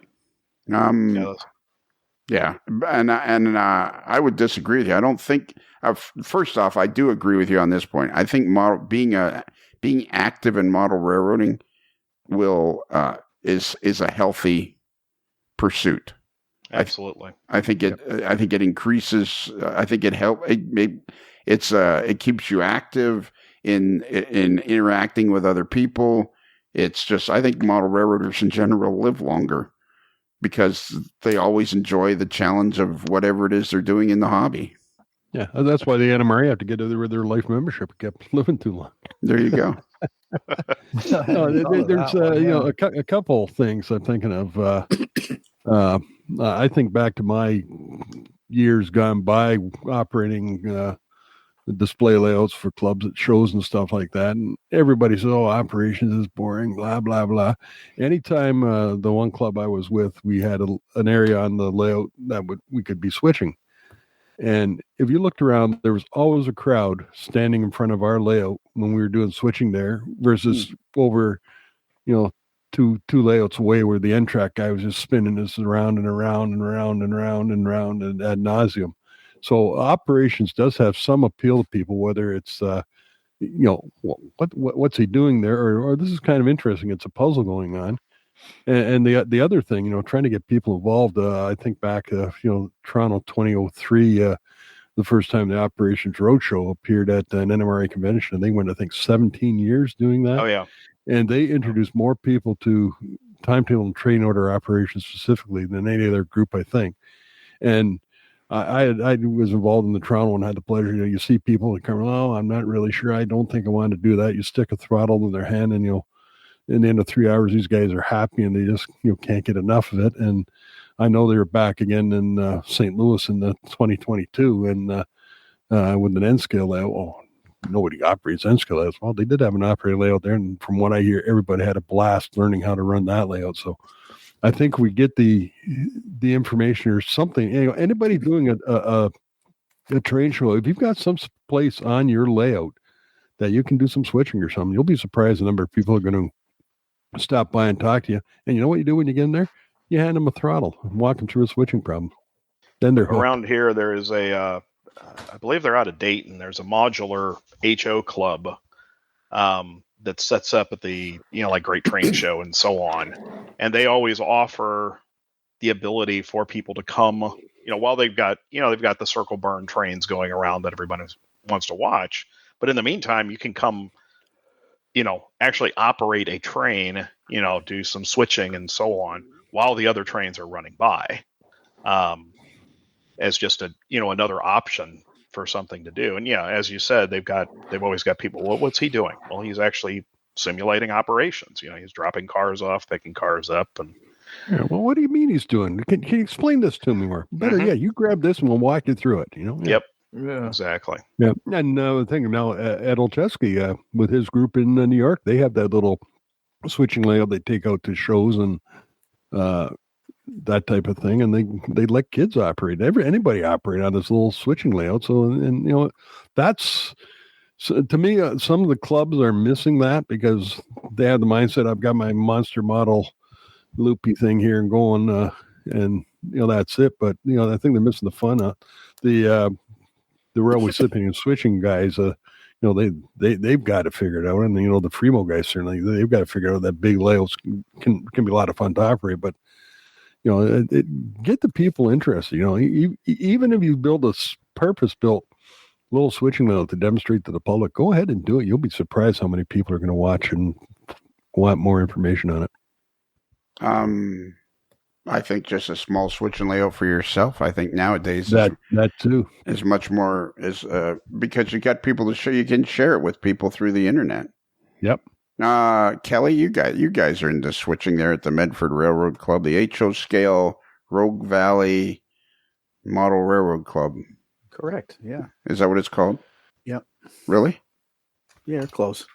Yeah, and I would disagree with you. I don't think. First off, I do agree with you on this point. I think being active in model railroading is a healthy pursuit.
Absolutely.
I think it increases. I think it helps. It keeps you active in interacting with other people. It's just, I think model railroaders in general live longer because they always enjoy the challenge of whatever it is they're doing in the hobby.
Yeah, that's why the NMRA have to get with their life membership. It kept living too long.
There you go.
There's a couple things I'm thinking of. I think back to my years gone by operating display layouts for clubs at shows and stuff like that, and everybody says, "Oh, operations is boring," blah blah blah. Anytime the one club I was with, we had an area on the layout that we could be switching, and if you looked around, there was always a crowd standing in front of our layout when we were doing switching there, versus over, two layouts away where the end track guy was just spinning this around and around and around and around and around and ad nauseum. So operations does have some appeal to people, whether it's, what's he doing there, or this is kind of interesting. It's a puzzle going on. And the other thing, trying to get people involved. I think back, Toronto 2003, the first time the Operations Roadshow appeared at an NMRA convention, and they went, I think, 17 years doing that.
Oh yeah.
And they introduced more people to timetable and train order operations specifically than any other group, I think. And I was involved in the Toronto and had the pleasure. You see people that come, oh, I'm not really sure. I don't think I want to do that. You stick a throttle in their hand, and in the end of 3 hours, these guys are happy, and they just can't get enough of it. And I know they were back again in St. Louis in the 2022, and with an N scale layout. Well, nobody operates N scale layouts. Well, they did have an operating layout there, and from what I hear, everybody had a blast learning how to run that layout. So I think we get the information or something. Anybody doing a terrain show, if you've got some place on your layout that you can do some switching or something, you'll be surprised the number of people are going to stop by and talk to you. And you know what you do when you get in there? You hand them a throttle and walk them through a switching problem. Then they're hooked.
Around here, there is I believe they're out of Dayton. There's a modular HO club that sets up at the, like Great Train Show and so on. And they always offer the ability for people to come, while they've got the circle burn trains going around that everybody wants to watch. But in the meantime, you can come, actually operate a train, do some switching and so on while the other trains are running by, as just another option for something to do. And as you said, they've always got people. Well, what's he doing? Well, he's actually simulating operations. He's dropping cars off, picking cars up, and.
Yeah, well, what do you mean he's doing? Can you explain this to me more? Better, you grab this and we'll walk you through it.
Yep. Yeah. Exactly.
Yeah. And the thing now, Ed Olszewski, with his group in New York, they have that little switching layout they take out to shows and that type of thing, and they let kids operate. Anybody operate on this little switching layout. So, and that's. So to me, some of the clubs are missing that because they have the mindset, I've got my monster model loopy thing here and going, and that's it. But I think they're missing the fun. The railway sipping and switching guys, they've got to figure it out, and the Fremo guys certainly they've got to figure out that big layouts can be a lot of fun to operate. But get the people interested. Even if you build a purpose-built little switching layout to demonstrate to the public, go ahead and do it. You'll be surprised how many people are going to watch and want more information on it.
I think just a small switching layout for yourself. I think nowadays
that too
is much more because you got people to share. You can share it with people through the internet.
Yep.
Kelly, you guys are into switching there at the Medford Railroad Club, the HO Scale Rogue Valley Model Railroad Club.
Correct. Yeah.
Is that what it's called?
Yep.
Really?
Yeah, close.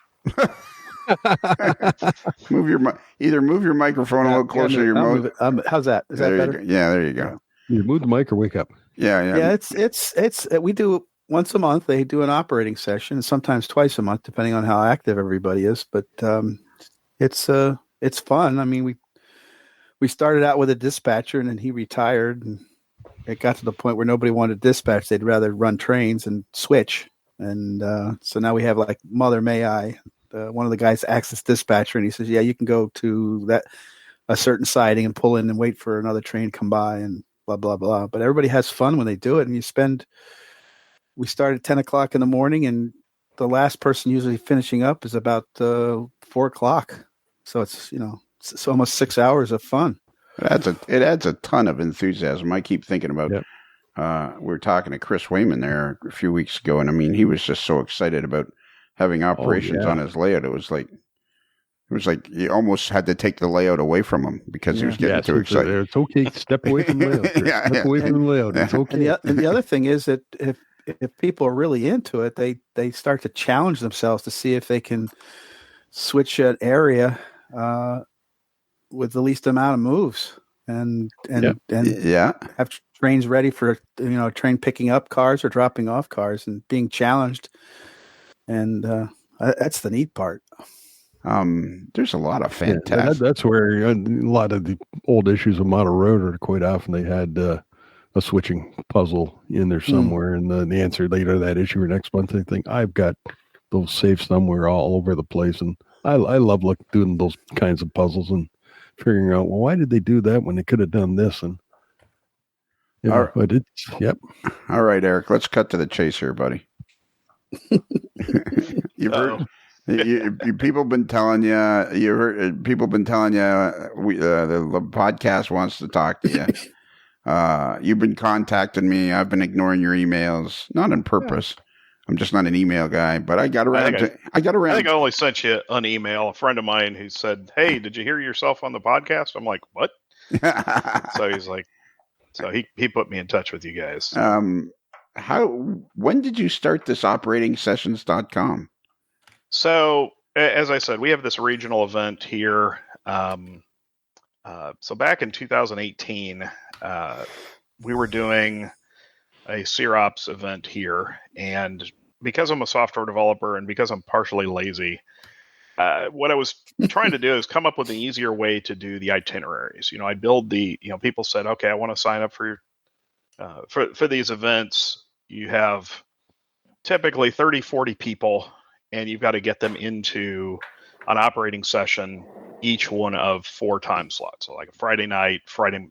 move your microphone a little closer to your mouth.
How's that? Is that better?
Yeah, there you go.
You move the mic or wake up.
Yeah.
It's we do once a month. They do an operating session, and sometimes twice a month, depending on how active everybody is. But it's fun. I mean, we started out with a dispatcher, and then he retired, and it got to the point where nobody wanted to dispatch. They'd rather run trains and switch. And so now we have like Mother May I. One of the guys acts as dispatcher, and he says, yeah, you can go to a certain siding and pull in and wait for another train to come by and blah, blah, blah. But everybody has fun when they do it. And we start at 10 o'clock in the morning, and the last person usually finishing up is about 4 o'clock. So it's almost 6 hours of fun.
It adds a ton of enthusiasm. I keep thinking about we were talking to Chris Wayman there a few weeks ago, and I mean, he was just so excited about having operations on his layout. It was like you almost had to take the layout away from him because he was getting too excited.
It's okay. Step away from the layout. Step away from the layout. It's okay.
And the other thing is that if people are really into it, they start to challenge themselves to see if they can switch an area with the least amount of moves and have trains ready for train picking up cars or dropping off cars and being challenged. And that's the neat part.
There's a lot of fantastic.
That's where a lot of the old issues of model railroad, quite often they had a switching puzzle in there somewhere, and the answer later to that issue or next month, they think I've got those saved somewhere all over the place, and I love doing those kinds of puzzles and figuring out, well, why did they do that when they could have done this? And but it's
All right, Eric, let's cut to the chase here, buddy. You've heard, people been telling you. You heard people been telling you. The podcast wants to talk to you. You've been contacting me. I've been ignoring your emails, not on purpose. I'm just not an email guy, but I got around. I got around.
I think I only sent you an email. A friend of mine who said, "Hey, did you hear yourself on the podcast?" I'm like, "What?" So he's like, so he put me in touch with you guys. So.
When did you start this operating-sessions.com?
So, as I said, we have this regional event here. So back in 2018, we were doing a SeerOps event here, and because I'm a software developer and because I'm partially lazy, what I was trying to do is come up with an easier way to do the itineraries. I build people said, okay, I want to sign up for these events. You have typically 30, 40 people, and you've got to get them into an operating session, each one of 4 time slots. So like a Friday night,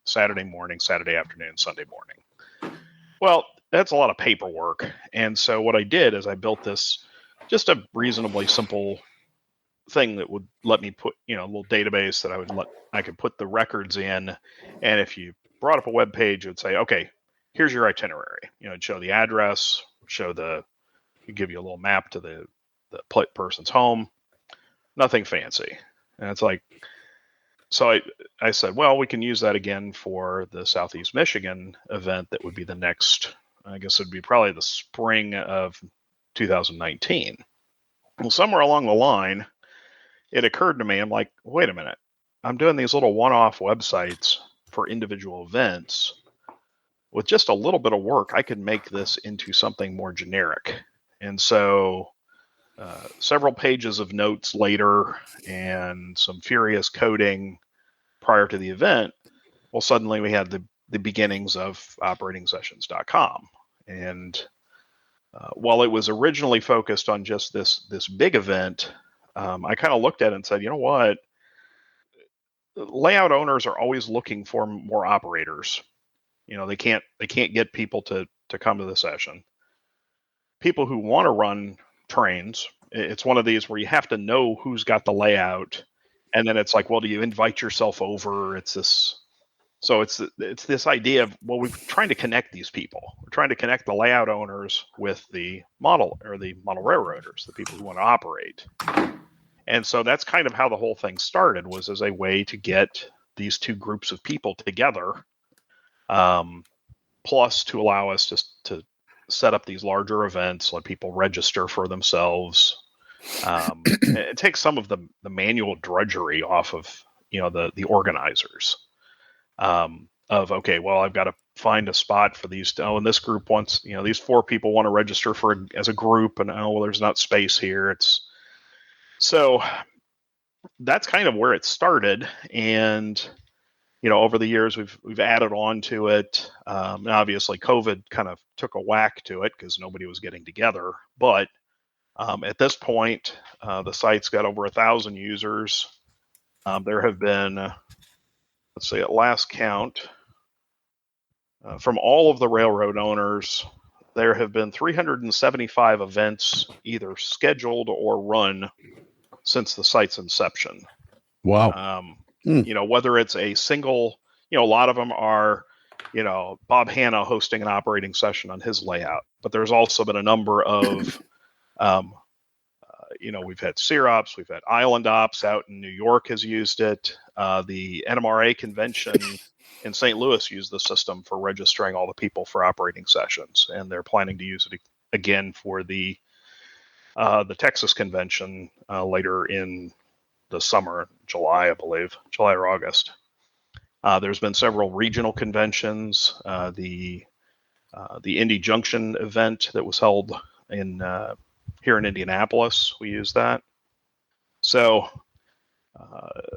Saturday morning, Saturday afternoon, Sunday morning. Well, that's a lot of paperwork. And so what I did is I built this just a reasonably simple thing that would let me put, a little database that I could put the records in. And if you brought up a web page, it would say, okay, here's your itinerary. It'd show the address, give you a little map to the person's home, nothing fancy. And it's like, so I said, well, we can use that again for the Southeast Michigan event. That would be the next, I guess it'd be probably the spring of 2019. Well, somewhere along the line, it occurred to me, I'm like, wait a minute, I'm doing these little one-off websites for individual events. With just a little bit of work, I could make this into something more generic. And so several pages of notes later and some furious coding prior to the event, well, suddenly we had the beginnings of operating-sessions.com. And while it was originally focused on just this big event, I kind of looked at it and said, you know what? Layout owners are always looking for more operators. They can't get people to come to the session. People who want to run trains, it's one of these where you have to know who's got the layout, and then it's like, well, do you invite yourself over? It's this idea of, well, we're trying to connect these people. We're trying to connect the layout owners with the model railroaders, the people who want to operate. And so that's kind of how the whole thing started, was as a way to get these two groups of people together, plus to allow us to set up these larger events, let people register for themselves. It takes some of the manual drudgery off of the organizers. Of, okay, well, I've got to find a spot for these. And this group wants, these 4 people want to register as a group, and well, there's not space here. So that's kind of where it started, and over the years we've added on to it. And obviously, COVID kind of took a whack to it because nobody was getting together. But at this point, the site's got over 1,000 users. There have been, let's see, at last count, from all of the railroad owners, there have been 375 events either scheduled or run since the site's inception.
Wow.
Whether it's a single, a lot of them are, Bob Hanna hosting an operating session on his layout, but there's also been a number of, we've had SeerOps, we've had Island Ops out in New York has used it. The NMRA convention in St. Louis used the system for registering all the people for operating sessions, and they're planning to use it again for the Texas convention later in the summer, July, I believe, July or August. There's been several regional conventions. The Indy Junction event that was held here in Indianapolis, we used that. So,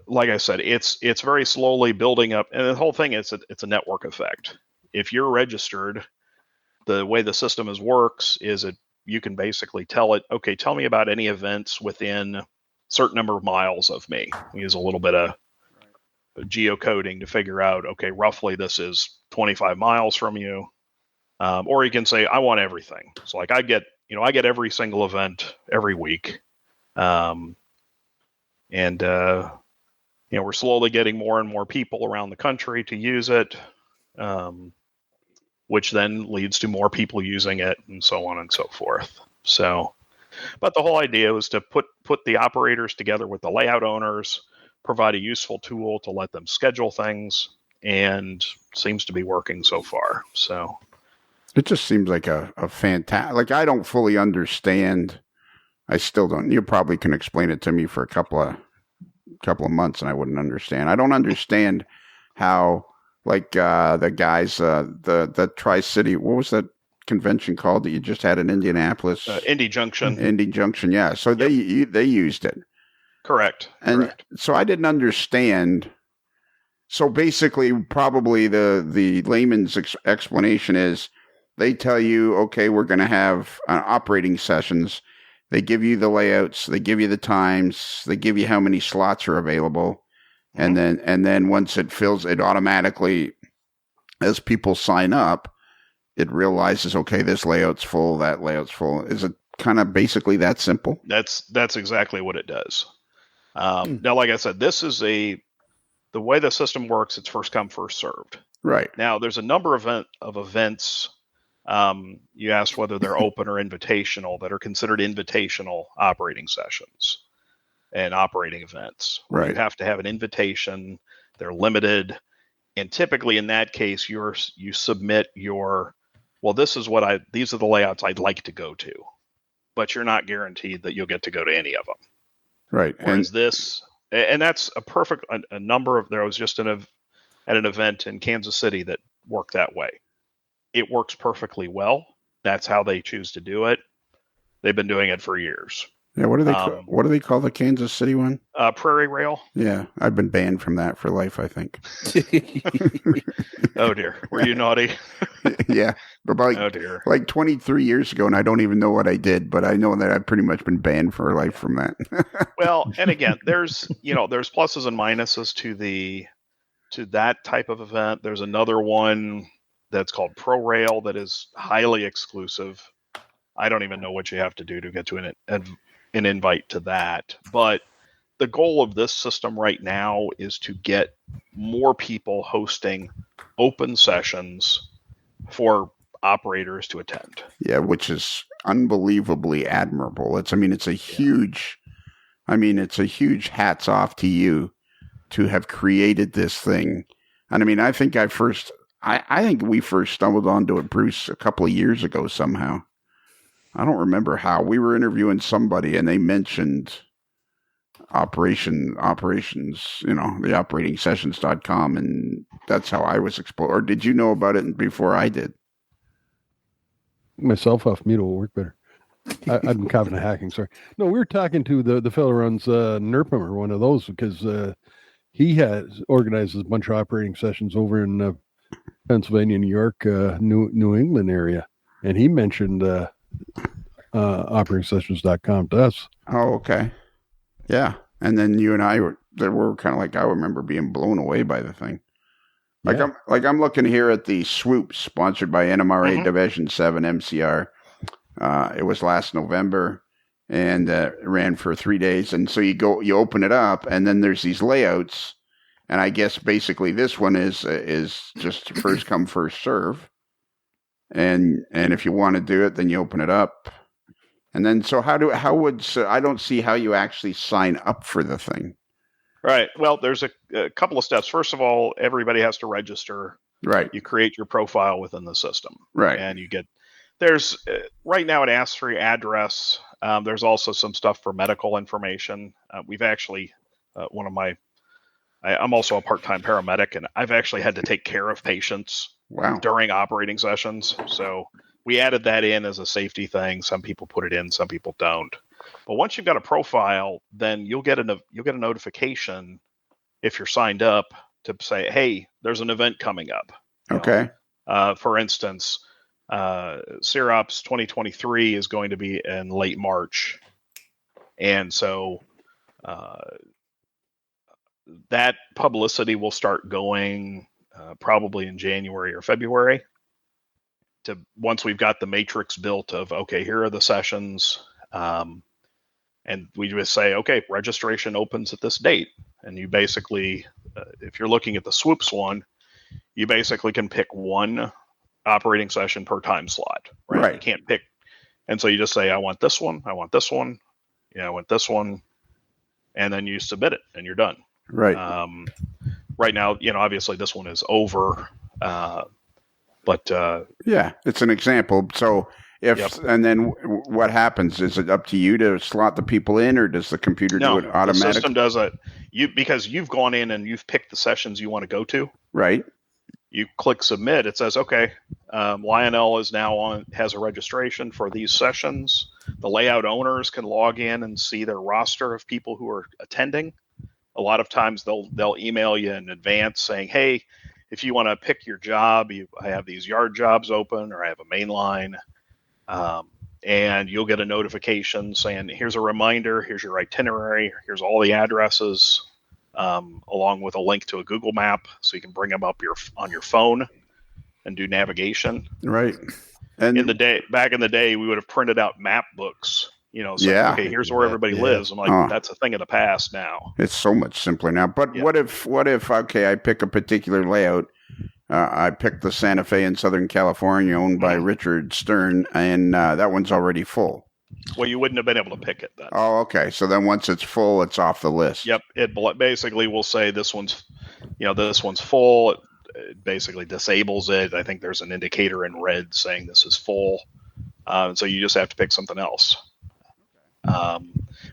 like I said, it's very slowly building up, and the whole thing is it's a network effect. If you're registered, the way the system works is you can basically tell it, okay, tell me about any events within a certain number of miles of me. We use a little bit of geocoding to figure out, okay, roughly this is 25 miles from you. Or you can say, I want everything. So like I get every single event every week. We're slowly getting more and more people around the country to use it. which then leads to more people using it and so on and so forth. So, but the whole idea was to put the operators together with the layout owners, provide a useful tool to let them schedule things, and seems to be working so far. So
it just seems like a fantastic, like I don't fully understand. I still don't. You probably can explain it to me for a couple of months and I wouldn't understand. I don't understand how, like, the guys, the Tri-City, what was that convention called that you just had in Indianapolis?
Indy Junction.
Indy Junction, yeah. So they used it.
Correct.
So I didn't understand. So basically, probably the layman's explanation is they tell you, okay, we're going to have operating sessions. They give you the layouts, they give you the times, they give you how many slots are available, and then once it fills, it automatically, as people sign up, it realizes, okay, this layout's full, that layout's full. Is it kind of basically that simple?
That's exactly what it does. Now, like I said, this is the way the system works. It's first come, first served.
Right.
Now, there's a number of events. You asked whether they're open or invitational, that are considered invitational operating sessions and operating events.
Right.
You have to have an invitation. They're limited. And typically in that case, you submit these are the layouts I'd like to go to, but you're not guaranteed that you'll get to go to any of them.
Right.
Whereas and that's a number of, there was just at an event in Kansas City that worked that way. It works perfectly well. That's how they choose to do it. They've been doing it for years.
Yeah, what do they call the Kansas City one?
Prairie Rail.
Yeah, I've been banned from that for life, I think.
Oh dear, were you naughty?
Yeah, about like 23 years ago, and I don't even know what I did, but I know that I've pretty much been banned for life from that.
Well, and again, there's pluses and minuses to that type of event. There's another one that's called ProRail that is highly exclusive. I don't even know what you have to do to get to an invite to that. But the goal of this system right now is to get more people hosting open sessions for operators to attend.
Yeah, which is unbelievably admirable. It's a huge hats off to you to have created this thing. And I think I think we first stumbled onto it, Bruce, a couple of years ago somehow. I don't remember how. We were interviewing somebody and they mentioned operations, the operatingsessions.com, and that's how I was exposed. Or did you know about it before I did?
Myself off mute will work better. I've been coughing and hacking, sorry. No, we were talking to the fellow who runs NERPM, or one of those, because he has organizes a bunch of operating sessions over in Pennsylvania, New York, New England area. And he mentioned operatingsessions.com to us.
Oh, okay. Yeah. And then you and I were kind of like, I remember being blown away by the thing. I'm looking here at the Swoop sponsored by NMRA Division 7 MCR. It was last November and it ran for 3 days. And so you open it up and then there's these layouts. And I guess basically this one is just first come, first serve. And if you want to do it, then you open it up. And then so I don't see how you actually sign up for the thing.
Right. Well, there's a couple of steps. First of all, everybody has to register.
Right.
You create your profile within the system.
Right.
And there's right now it asks for your address. There's also some stuff for medical information. We've actually, I'm also a part-time paramedic, and I've actually had to take care of patients during operating sessions. So we added that in as a safety thing. Some people put it in, some people don't. But once you've got a profile, then you'll get a notification if you're signed up to say, hey, there's an event coming up.
Okay.
For instance, CEROPS 2023 is going to be in late March. And so that publicity will start going probably in January or February. Once we've got the matrix built of, okay, here are the sessions. And we just say, okay, registration opens at this date. And you basically, if you're looking at the Swoops one, you basically can pick one operating session per time slot, right? You can't pick. And so you just say, I want this one, I want this one, I want this one, and then you submit it and you're done.
Right.
Right now, obviously this one is over, but
yeah, it's an example. So and then what happens? Is it up to you to slot the people in, or does the computer do it automatically?
The system does it. Because you've gone in and you've picked the sessions you want to go to.
Right.
You click submit. It says, okay, Lionel is now has a registration for these sessions. The layout owners can log in and see their roster of people who are attending. A lot of times they'll email you in advance saying, hey, if you want to pick your job, I have these yard jobs open, or I have a main line. And you'll get a notification saying, here's a reminder, here's your itinerary, here's all the addresses, along with a link to a Google map so you can bring them up on your phone and do navigation.
Right. And
back in the day, we would have printed out map books, okay, here's where everybody lives. I'm like, that's a thing of the past now.
It's so much simpler now. But what if, okay, I pick a particular layout. I picked the Santa Fe in Southern California, owned by Richard Stern, and that one's already full.
Well, you wouldn't have been able to pick it then.
Oh, okay. So then once it's full, it's off the list.
Yep. It basically will say this one's full. It basically disables it. I think there's an indicator in red saying this is full. So you just have to pick something else.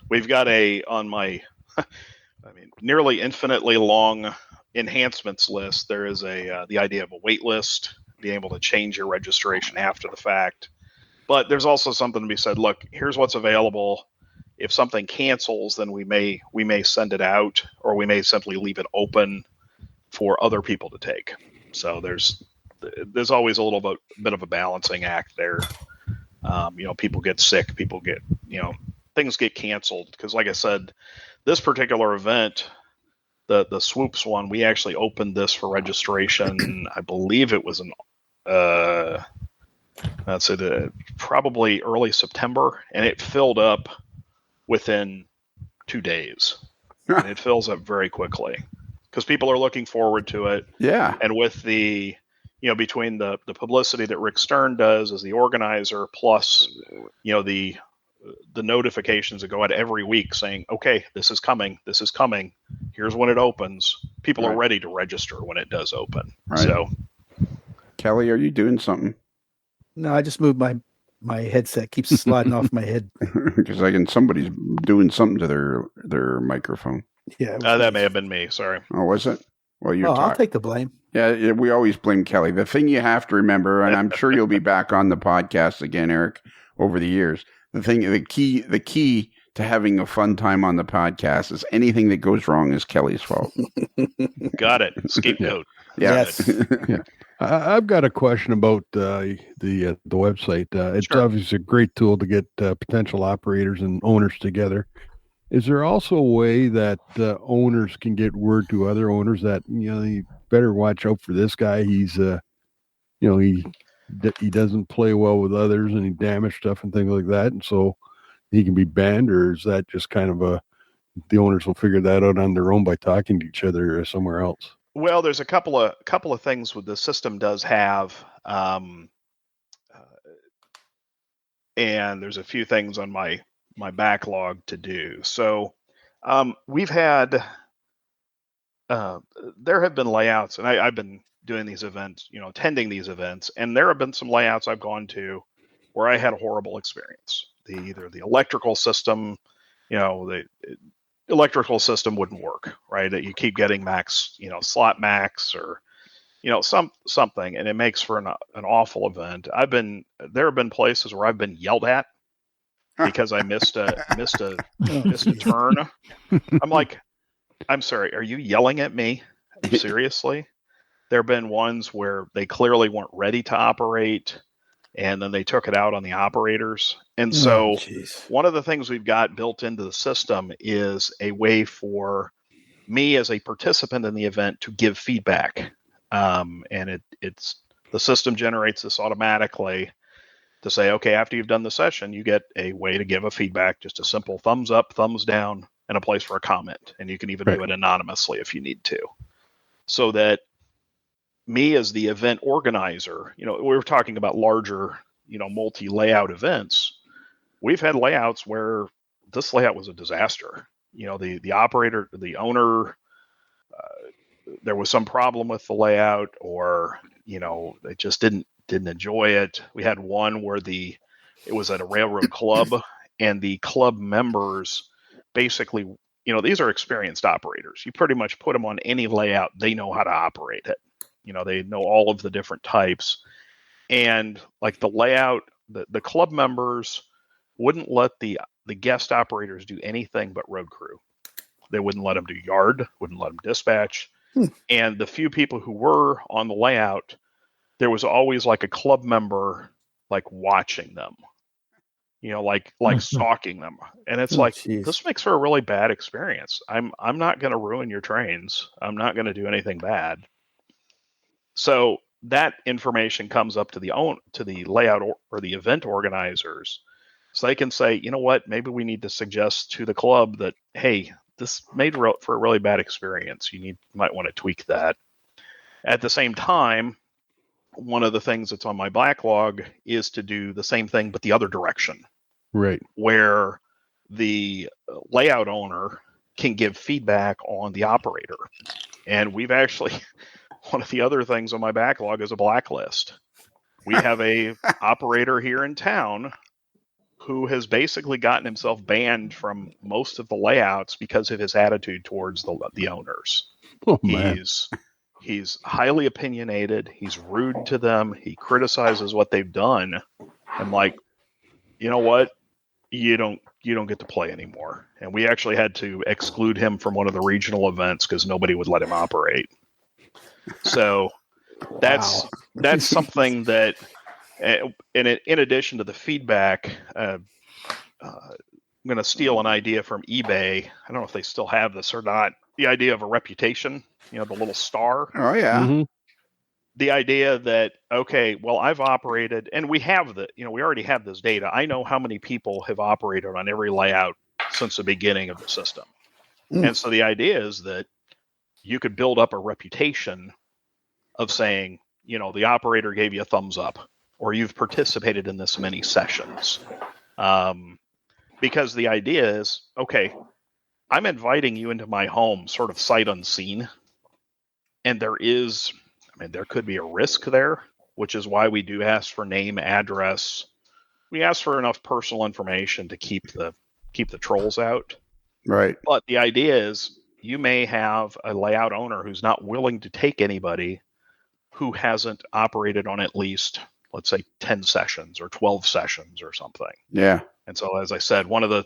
We've got on my, nearly infinitely long enhancements list. There is the idea of a wait list, being able to change your registration after the fact. But there's also something to be said. Look, here's what's available. If something cancels, then we may send it out, or we may simply leave it open for other people to take. So there's always a little bit of a balancing act there. People get sick, people get things get canceled, because like I said, this particular event, the swoops one, we actually opened this for registration. I believe it was probably early September, and it filled up within 2 days. And it fills up very quickly because people are looking forward to it.
Yeah.
And with the between the publicity that Rick Stern does as the organizer, plus the notifications that go out every week saying, okay, this is coming, here's when it opens, people are ready to register when it does open. Right. So
Kelly, are you doing something?
No, I just moved my headset. Keeps sliding off my head.
Because somebody's doing something to their microphone.
Yeah,
that may have been me. Sorry.
Oh, was it? Well,
I'll take the blame.
Yeah, we always blame Kelly. The thing you have to remember, and I'm sure you'll be back on the podcast again, Eric, over the years. The key to having a fun time on the podcast is anything that goes wrong is Kelly's fault.
Got it. Scapegoat.
Yes.
Yeah. I've got a question about the website. It's obviously a great tool to get potential operators and owners together. Is there also a way that owners can get word to other owners that you better watch out for this guy? He's he doesn't play well with others and he damaged stuff and things like that, and so he can be banned? Or is that just kind of the owners will figure that out on their own by talking to each other somewhere else?
Well, there's a couple of things with the system does have, and there's a few things on my backlog to do. So we've had there have been layouts, and I've been doing these events, attending these events, and there have been some layouts I've gone to where I had a horrible experience. Either the electrical system, the electrical system wouldn't work, right? You keep getting max, slot max, or something, and it makes for an awful event. There have been places where I've been yelled at because I missed a turn. I'm like, I'm sorry, are you yelling at me? Seriously? There have been ones where they clearly weren't ready to operate, and then they took it out on the operators. And so one of the things we've got built into the system is a way for me as a participant in the event to give feedback. And it's the system generates this automatically to say, okay, after you've done the session, you get a way to give a feedback, just a simple thumbs up, thumbs down, and a place for a comment. And you can even do it anonymously if you need to. So that me as the event organizer, we were talking about larger, multi-layout events. We've had layouts where this layout was a disaster. The operator, the owner, there was some problem with the layout, or they just didn't enjoy it. We had one where it was at a railroad club, and the club members basically, these are experienced operators. You pretty much put them on any layout, they know how to operate it. They know all of the different types. And like the layout, the club members wouldn't let the guest operators do anything but road crew. They wouldn't let them do yard, wouldn't let them dispatch. And the few people who were on the layout, there was always like a club member like watching them, like stalking them. And it's this makes for a really bad experience. I'm not going to ruin your trains. I'm not going to do anything bad. So that information comes up to the layout or the event organizers, so they can say, you know what, maybe we need to suggest to the club that, hey, this made for a really bad experience. You might want to tweak that. At the same time, one of the things that's on my backlog is to do the same thing, but the other direction.
Right.
Where the layout owner can give feedback on the operator. And we've actually, one of the other things on my backlog is a blacklist. We have a operator here in town who has basically gotten himself banned from most of the layouts because of his attitude towards the owners.
Oh, man.
He's highly opinionated. He's rude to them. He criticizes what they've done. I'm like, you know what? You don't get to play anymore. And we actually had to exclude him from one of the regional events because nobody would let him operate. So that's something that, and in addition to the feedback, I'm going to steal an idea from eBay. I don't know if they still have this or not. The idea of a reputation, the little star.
Oh, yeah.
Mm-hmm.
The idea that, okay, well, I've operated, and we have we already have this data. I know how many people have operated on every layout since the beginning of the system. And so the idea is that you could build up a reputation of saying, the operator gave you a thumbs up, or you've participated in this many sessions. Because the idea is, okay, I'm inviting you into my home sort of sight unseen. And there could be a risk there, which is why we do ask for name, address. We ask for enough personal information to keep the trolls out.
Right.
But the idea is you may have a layout owner who's not willing to take anybody who hasn't operated on at least, let's say, 10 sessions or 12 sessions or something.
Yeah.
And so, as I said, one of the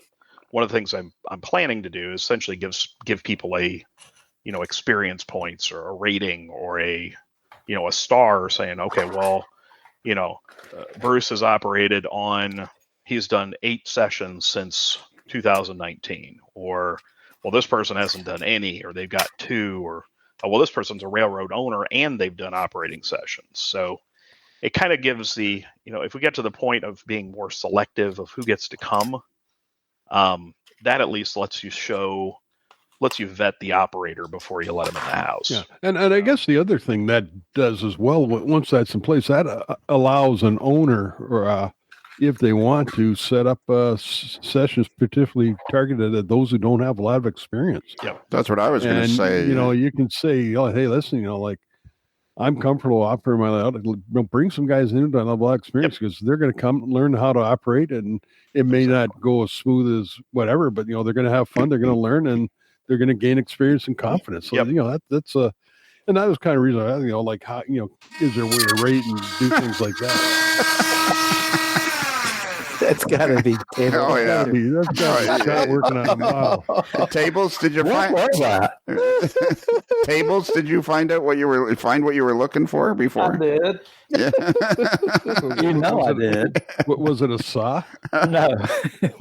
things I'm planning to do is essentially give people a, experience points or a rating or a star, saying, okay, well, Bruce has operated he's done 8 sessions since 2019, or, well, this person hasn't done any, or they've got 2, or, oh, well, this person's a railroad owner and they've done operating sessions. So it kind of gives if we get to the point of being more selective of who gets to come, that at least lets you vet the operator before you let them in the house.
Yeah, and I guess the other thing that does as well, once that's in place, that allows an owner, or if they want to, set up sessions particularly targeted at those who don't have a lot of experience.
Yeah,
that's what I was going to say.
You can say, oh, hey, listen, I'm comfortable operating my layout. Bring some guys in who don't have a lot of experience, because they're going to come and learn how to operate, and it may not go as smooth as whatever, but they're going to have fun. They're going to learn, and they're going to gain experience and confidence. So that's and that was kind of reason how is there a way to rate and do things like that.
That's got to be table.
Oh, yeah.
That's got to be working on a model.
Tables, did you find Tables, did you find out what you were looking for before?
I did.
Yeah.
I did.
What was it, a saw?
No.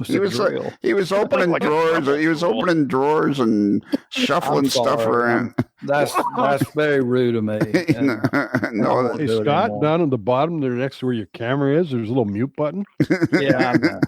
He was opening drawers. He was opening drawers and shuffling stuff around.
That's very rude of me.
No,
hey, Scott, down at the bottom there, next to where your camera is, there's a little mute button.
Yeah, I know.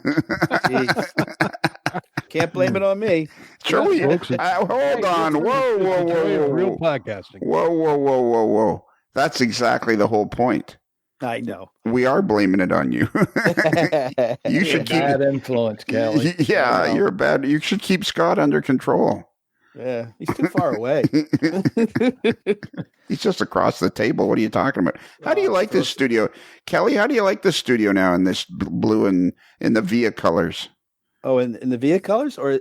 Can't blame it on me.
Hold on. Whoa.
Real podcasting.
Whoa. That's exactly the whole point.
I know.
We are blaming it on you. You
You're a
should keep.
bad influence, Kelly.
Yeah,
Wow.
you're bad. You should keep Scott under control.
Yeah, he's too far away.
He's just across the table. What are you talking about? How do you
Oh,
like this studio, Kelly? How do you like this studio now in this blue and in the Via colors?
Oh, in the Via colors, or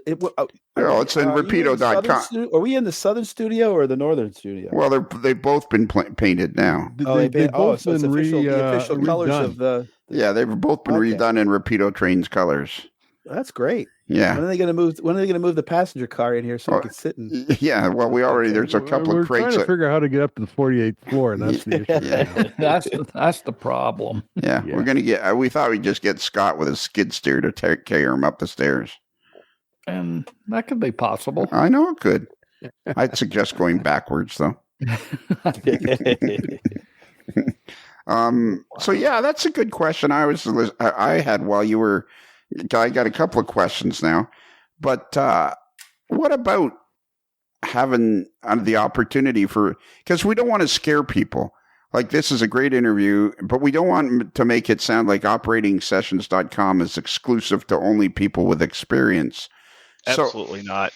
Oh, it's in
are you in the southern
Rapido.com.
Are we in the southern studio or the northern studio?
Well, they've both been painted now.
Oh,
They've both
so it's
been
the official colors
redone.
of the.
Yeah, they've both been
Okay.
redone in Rapido Trains colors.
That's great.
Yeah.
When are they going to move? When are they going to move the passenger car in here so we can sit in?
Yeah, well, we already
Okay.
there's a couple
We're
of crates.
trying to figure out how to get up to the 48th floor, and that's the issue.
Yeah.
That's the problem.
Yeah,
Yeah.
we're gonna get. We thought we'd just get Scott with a skid steer to carry him up the stairs.
And that could be possible.
I know it could. I'd suggest going backwards though. So yeah, that's a good question. I had while you were. I got a couple of questions now, but what about having the opportunity because we don't want to scare people. Like, this is a great interview, but we don't want to make it sound like operatingsessions.com is exclusive to only people with experience.
Absolutely not.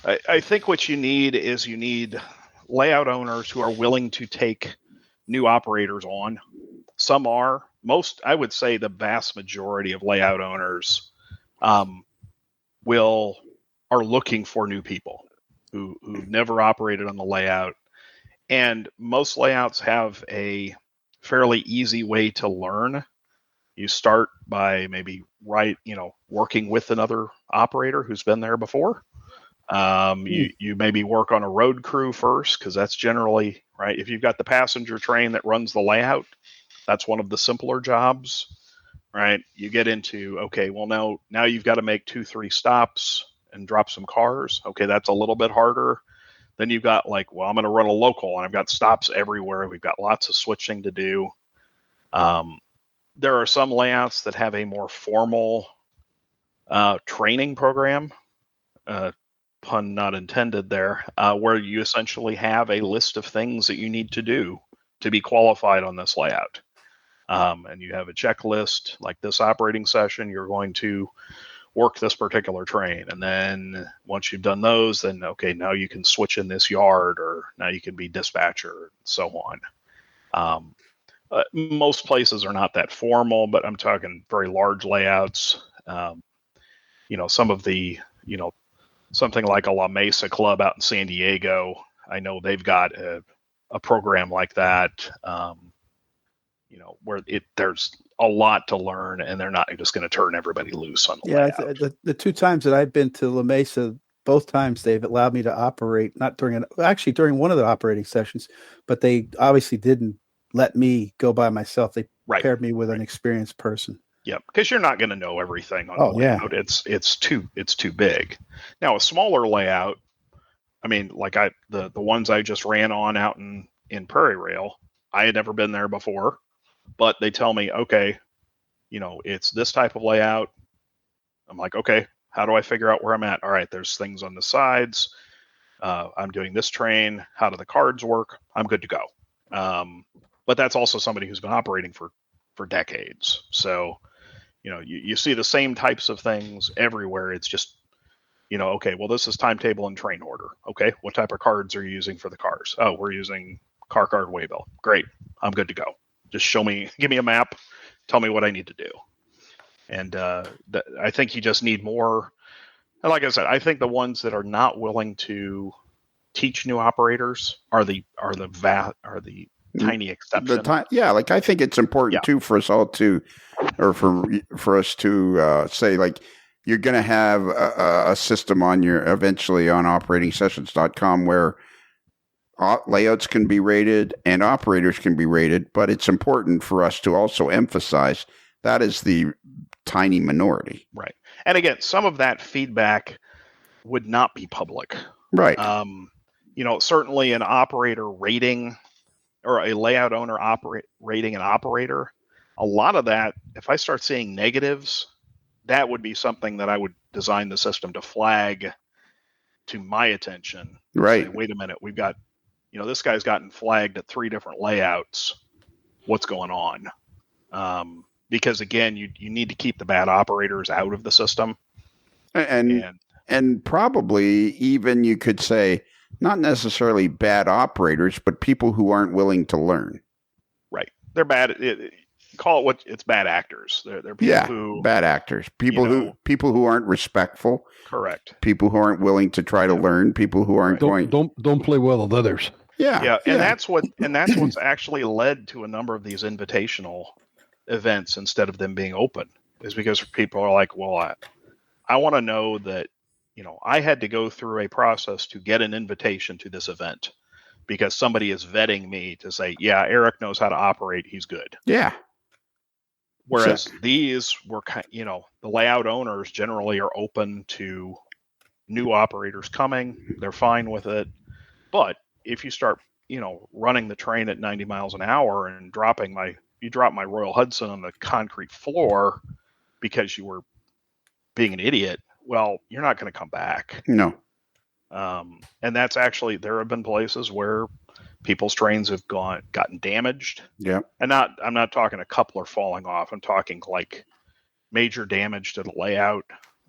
I think what you need is layout owners who are willing to take new operators on. Some are. I would say the vast majority of layout owners are looking for new people who've never operated on the layout. And most layouts have a fairly easy way to learn. You start by maybe working with another operator who's been there before. You maybe work on a road crew first, because that's generally right. If you've got the passenger train that runs the layout, that's one of the simpler jobs, right? You get into, okay, well, now you've got to make 2-3 stops and drop some cars. Okay, that's a little bit harder. Then you've got I'm going to run a local, and I've got stops everywhere. We've got lots of switching to do. There are some layouts that have a more formal training program, pun not intended there, where you essentially have a list of things that you need to do to be qualified on this layout. And you have a checklist, like this operating session, you're going to work this particular train. And then once you've done those, then, okay, now you can switch in this yard, or now you can be dispatcher, and so on. Most places are not that formal, but I'm talking very large layouts. Some of the, something like a La Mesa Club out in San Diego, I know they've got a program like that, where there's a lot to learn, and they're not just going to turn everybody loose on the layout.
The 2 times that I've been to La Mesa, both times they've allowed me to operate, not during during one of the operating sessions, but they obviously didn't let me go by myself. They paired me with an experienced person.
Yep, because you're not going to know everything on the layout. It's too big. Now, a smaller layout, I mean, like the ones I just ran on out in Prairie Rail, I had never been there before, but they tell me, okay, it's this type of layout. I'm like, okay, how do I figure out where I'm at? All right, there's things on the sides. I'm doing this train. How do the cards work? I'm good to go. But that's also somebody who's been operating for decades. So, you see the same types of things everywhere. It's just, okay, well, this is timetable and train order. Okay, what type of cards are you using for the cars? Oh, we're using car card waybill. Great, I'm good to go. Just give me a map, tell me what I need to do. And I think you just need more. And like I said, I think the ones that are not willing to teach new operators are the tiny exception.
I think it's important too for us all to, or for us to say, like, you're going to have a system eventually on operatingsessions.com where layouts can be rated and operators can be rated, but it's important for us to also emphasize that is the tiny minority.
Right. And again, some of that feedback would not be public.
Right.
Certainly an operator rating, or a layout owner rating an operator, a lot of that, if I start seeing negatives, that would be something that I would design the system to flag to my attention.
Right.
Say, wait a minute, we've got, this guy's gotten flagged at 3 different layouts. What's going on? Because again, you need to keep the bad operators out of the system.
And probably even you could say not necessarily bad operators, but people who aren't willing to learn.
Right. They're bad. Call it what it's bad actors. They're people who
bad actors. People who aren't respectful.
Correct.
People who aren't willing to try to learn. People who aren't going.
Don't play well with others.
Yeah. And that's what's actually led to a number of these invitational events instead of them being open, is because people are like, well, I want to know that, I had to go through a process to get an invitation to this event because somebody is vetting me to say, yeah, Eric knows how to operate. He's good.
Yeah.
Whereas these were, the layout owners generally are open to new operators coming. They're fine with it. But if you start, running the train at 90 miles an hour and drop my Royal Hudson on the concrete floor because you were being an idiot, well, you're not going to come back.
No.
And that's actually, there have been places where people's trains have gotten damaged.
Yeah.
And I'm not talking a coupler falling off. I'm talking like major damage to the layout.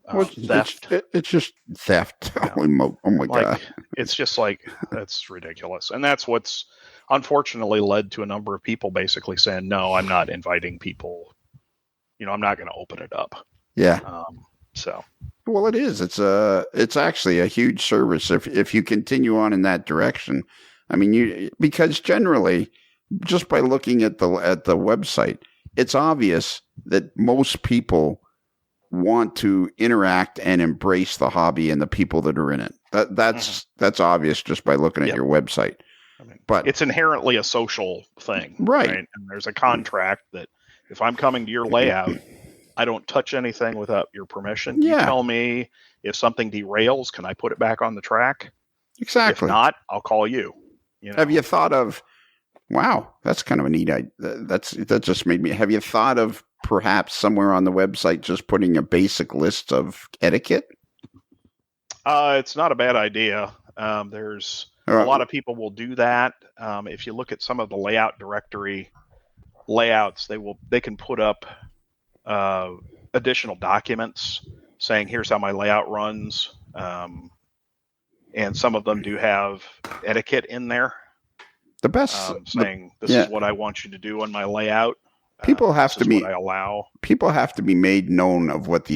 Theft.
It's just theft. Oh my God.
It's just like, that's ridiculous. And that's what's unfortunately led to a number of people basically saying, no, I'm not inviting people. I'm not going to open it up.
Yeah. Well, it is. It's actually a huge service if you continue on in that direction. I mean, because generally, just by looking at the website, it's obvious that most people want to interact and embrace the hobby and the people that are in it. That's obvious just by looking at your website. But
it's inherently a social thing,
right?
And there's a contract that if I'm coming to your layout, I don't touch anything without your permission.
Yeah.
You tell me if something derails, can I put it back on the track?
Exactly.
If not, I'll call you.
Have you thought of? Wow, that's kind of a neat idea. That just made me. Have you thought of perhaps somewhere on the website just putting a basic list of etiquette?
It's not a bad idea. There's a lot of people will do that. If you look at some of the layout directory layouts, they can put up additional documents saying here's how my layout runs, and some of them do have etiquette in there.
The best
saying this is what I want you to do on my layout.
People have to be.
What I allow.
People have to be made known of what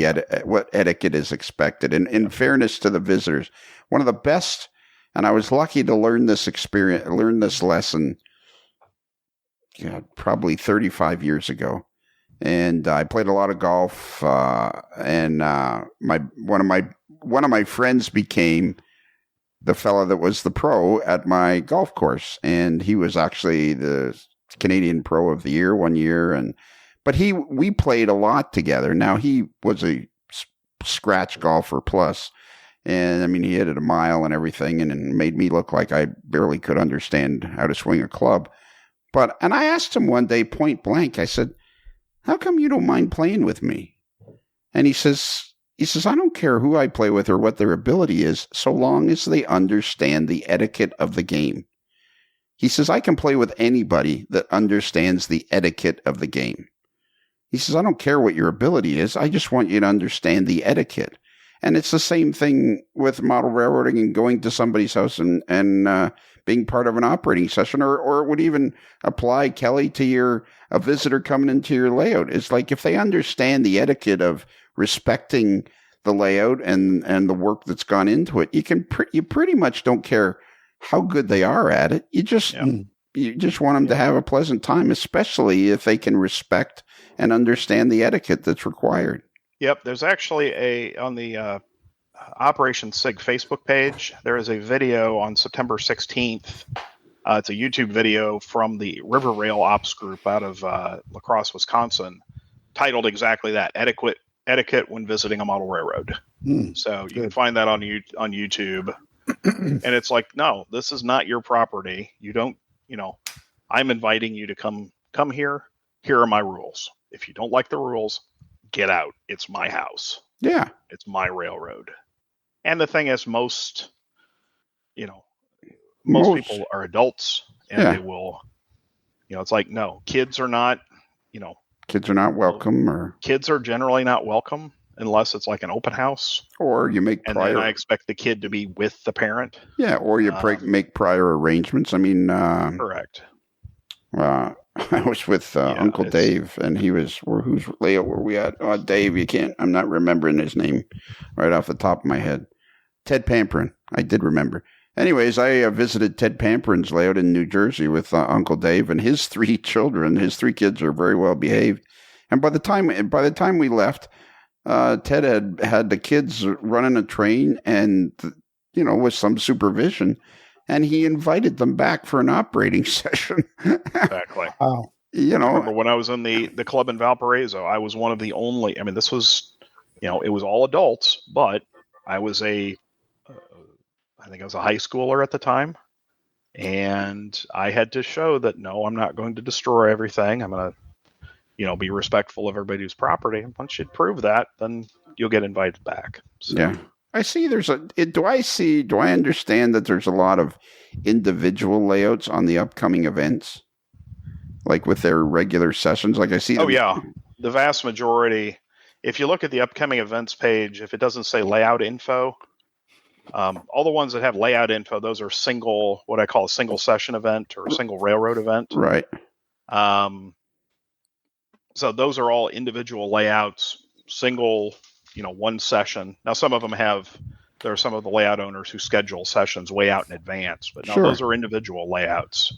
what etiquette is expected. And in fairness to the visitors, one of the best, and I was lucky to learn this lesson, probably 35 years ago. And I played a lot of golf, and one of my friends became the fella that was the pro at my golf course, and he was actually the Canadian Pro of the Year one year, but we played a lot together. Now he was a scratch golfer plus, and I mean he hit it a mile and everything, and it made me look like I barely could understand how to swing a club. And I asked him one day point blank, I said, how come you don't mind playing with me? And he says, I don't care who I play with or what their ability is, so long as they understand the etiquette of the game. He says, I can play with anybody that understands the etiquette of the game. He says, I don't care what your ability is. I just want you to understand the etiquette. And it's the same thing with model railroading and going to somebody's house and being part of an operating session, or it would even apply, Kelly, to a visitor coming into your layout. It's like if they understand the etiquette of respecting the layout and the work that's gone into it, you pretty much don't care how good they are at it. You just want them to have a pleasant time, especially if they can respect and understand the etiquette that's required.
Yep, there's actually on the Operation SIG Facebook page, there is a video on September 16th. It's a YouTube video from the River Rail Ops group out of La Crosse, Wisconsin, titled exactly that, Etiquette when visiting a model railroad. So you can find that on YouTube. And it's like, no, this is not your property. You don't, I'm inviting you to come here. Here are my rules. If you don't like the rules, get out. It's my house.
Yeah.
It's my railroad. And the thing is, most most people are adults, and
Yeah.
they will, it's like, no, kids are not,
Kids are not welcome, or
kids are generally not welcome unless it's like an open house,
or you make
and
prior.
then I expect the kid to be with the parent.
Yeah, or you make prior arrangements. I mean,
Correct.
I was with Uncle Dave, and he was. Whose layout were we at? Oh, Dave, I'm not remembering his name right off the top of my head. Ted Pamperin. I did remember. Anyways, I visited Ted Pamperin's layout in New Jersey with Uncle Dave and his 3 children. His 3 kids are very well behaved, and by the time we left, Ted had the kids running a train, and with some supervision, and he invited them back for an operating session.
Exactly.
Wow.
I remember when I was in the club in Valparaiso, I was one of the only. I mean, this was, it was all adults, but I was I think I was a high schooler at the time, and I had to show that no, I'm not going to destroy everything. I'm going to, be respectful of everybody's property. And once you prove that, then you'll get invited back. So.
Yeah, I see. Do I understand that there's a lot of individual layouts on the upcoming events, like with their regular sessions? Like I see.
Oh yeah, the vast majority. If you look at the upcoming events page, if it doesn't say layout info. All the ones that have layout info, those are what I call a single session event or a single railroad event.
Right.
So those are all individual layouts, single, one session. Now, some of them there are some of the layout owners who schedule sessions way out in advance, but no,
Sure.
Those are individual layouts.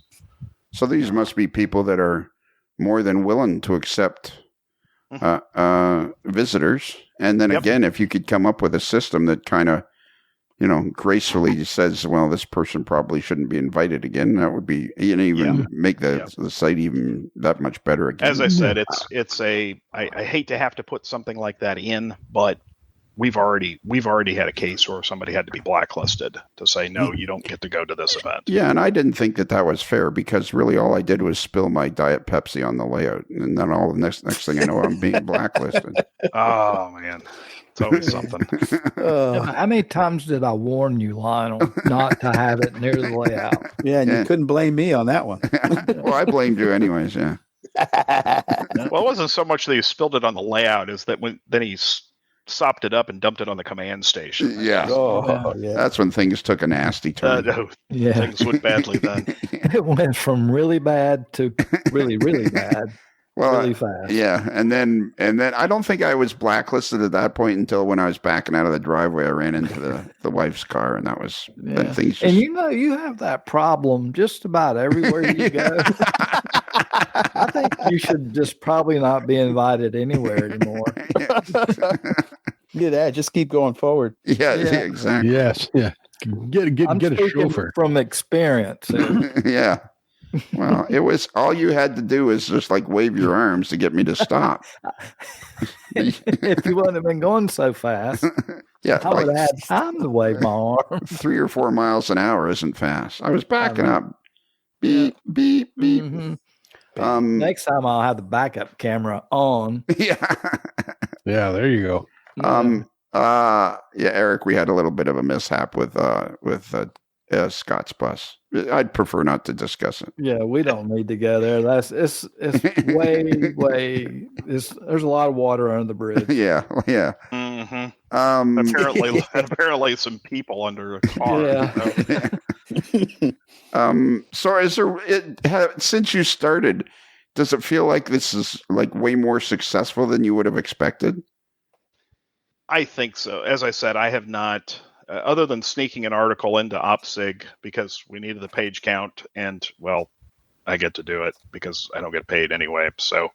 So these must be people that are more than willing to accept visitors. And then again, if you could come up with a system that kind of, gracefully says, well, this person probably shouldn't be invited again. That would be, make the site even that much better again.
As I said, I hate to have to put something like that in, but we've already had a case where somebody had to be blacklisted to say, no, you don't get to go to this event.
Yeah. And I didn't think that was fair, because really all I did was spill my Diet Pepsi on the layout. And then all the next thing I know, I'm being blacklisted.
Oh man. It's always something.
How many times did I warn you, Lionel, not to have it near the layout?
Yeah, and you couldn't blame me on that one.
Well, I blamed you anyways, yeah.
Well, it wasn't so much that he spilled it on the layout, as that then he sopped it up and dumped it on the command station.
Yeah.
Oh, yeah.
That's when things took a nasty turn.
No, things went badly then.
It went from really bad to really, really bad.
Well,
really fast.
Yeah, and then I don't think I was blacklisted at that point until when I was backing out of the driveway. I ran into the wife's car, and that was then things. Just...
And you have that problem just about everywhere you go. I think you should just probably not be invited anywhere anymore.
Yeah, that. Just keep going forward.
Yeah, exactly.
Yes, yeah. Get a chauffeur
from experience.
Yeah. Well, it was all you had to do was just like wave your arms to get me to stop.
If you wouldn't have been going so fast, I would have had time to wave my arm.
3 or 4 miles an hour isn't fast. I was backing up. Beep, beep, beep.
Mm-hmm. Next time I'll have the backup camera on.
Yeah.
Yeah, there you go.
Eric, we had a little bit of a mishap with Scott's bus. I'd prefer not to discuss it.
Yeah, we don't need to go there. It's way. There's a lot of water under the bridge.
Yeah.
Mm-hmm. Apparently, some people under a car.
Yeah.
So, since you started, does it feel like this is like way more successful than you would have expected?
I think so. As I said, I have not. Other than sneaking an article into OpSig because we needed the page count, and well, I get to do it because I don't get paid anyway. So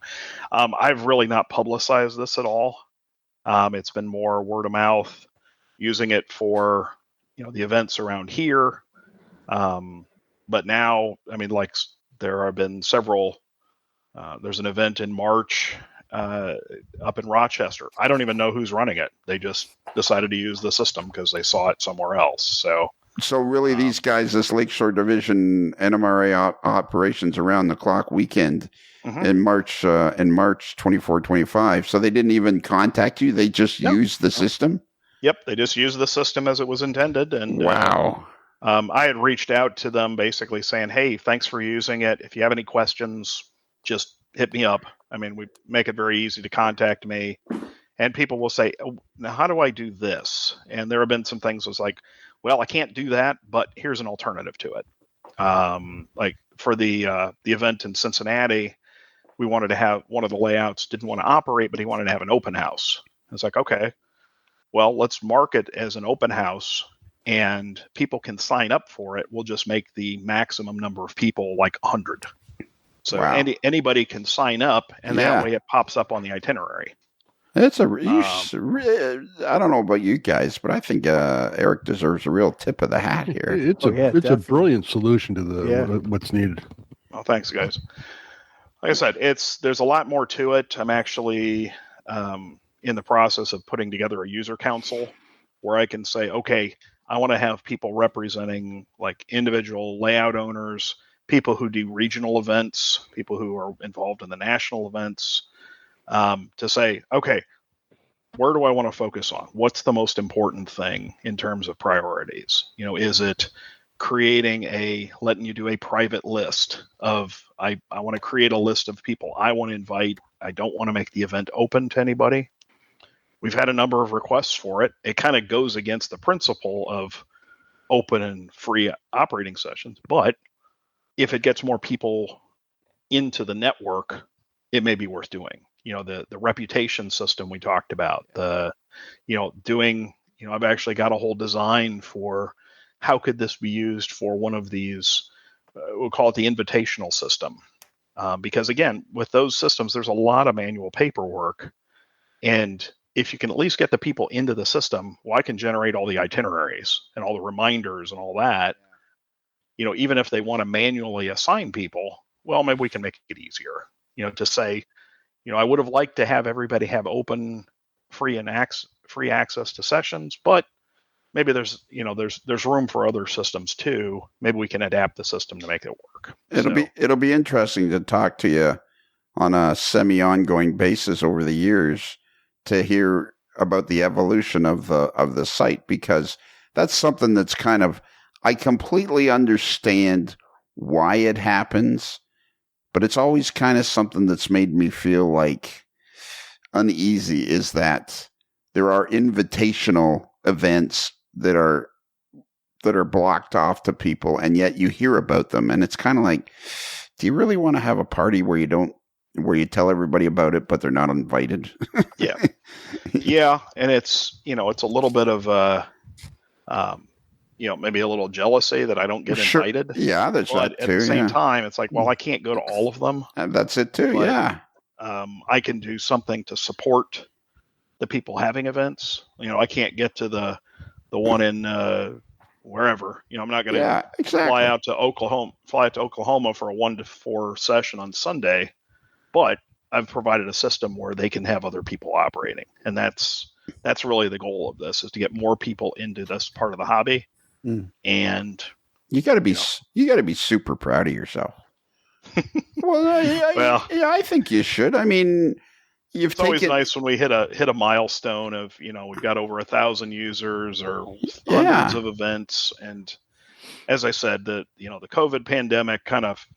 I've really not publicized this at all. It's been more word of mouth, using it for the events around here. But now, I mean, like there have been several. There's an event in March up in Rochester. I don't even know who's running it. They just decided to use the system because they saw it somewhere else. So
really, these guys, this Lakeshore Division NMRA operations around the clock weekend in March 24-25. So they didn't even contact you. They just used the system.
Yep, they just used the system as it was intended. And
wow.
I had reached out to them basically saying, hey, thanks for using it. If you have any questions, just hit me up. I mean, we make it very easy to contact me. And people will say, oh, now how do I do this? And there have been some things was like, well, I can't do that, but here's an alternative to it. Like for the event in Cincinnati, we wanted to have one of the layouts didn't want to operate, but he wanted to have an open house. It's like, okay, well, let's mark it as an open house and people can sign up for it. We'll just make the maximum number of people like 100. So
Wow.
anybody can sign up, and that way it pops up on the itinerary.
It's I don't know about you guys, but I think Eric deserves a real tip of the hat here.
It's a brilliant solution to what's needed.
Oh, thanks, guys. Like I said, there's a lot more to it. I'm actually in the process of putting together a user council where I can say, okay, I want to have people representing like individual layout owners, people who do regional events, people who are involved in the national events, to say, okay, where do I want to focus on? What's the most important thing in terms of priorities? Is it letting you do a private list of, I want to create a list of people I want to invite. I don't want to make the event open to anybody. We've had a number of requests for it. It kind of goes against the principle of open and free operating sessions, but if it gets more people into the network, it may be worth doing. The reputation system we talked about, I've actually got a whole design for how could this be used for one of these, we'll call it the invitational system. Because again, with those systems, there's a lot of manual paperwork. And if you can at least get the people into the system, well, I can generate all the itineraries and all the reminders and all that. Even if they want to manually assign people, well, maybe we can make it easier, to say, I would have liked to have everybody have open, free access to sessions, but maybe there's room for other systems too. Maybe we can adapt the system to make it work.
It'll be interesting to talk to you on a semi-ongoing basis over the years to hear about the evolution of the site, because that's something that's kind of, I completely understand why it happens, but it's always kind of something that's made me feel like uneasy, is that there are invitational events that are blocked off to people, and yet you hear about them, and it's kind of like, do you really want to have a party where you tell everybody about it, but they're not invited?
Yeah, and it's it's a little bit of maybe a little jealousy that I don't get invited.
Yeah, that's
but
that
at
too.
the same time, it's like, well, I can't go to all of them.
And that's it too.
But, I can do something to support the people having events. I can't get to the one in wherever. I'm not going to fly out to Oklahoma for a 1 to 4 session on Sunday, but I've provided a system where they can have other people operating, and that's really the goal of this, is to get more people into this part of the hobby. And
you got to be super proud of yourself. Well, I think you should. I mean,
it's always nice when we hit a milestone of we've got over 1,000 users or hundreds of events, and as I said, the COVID pandemic kind of,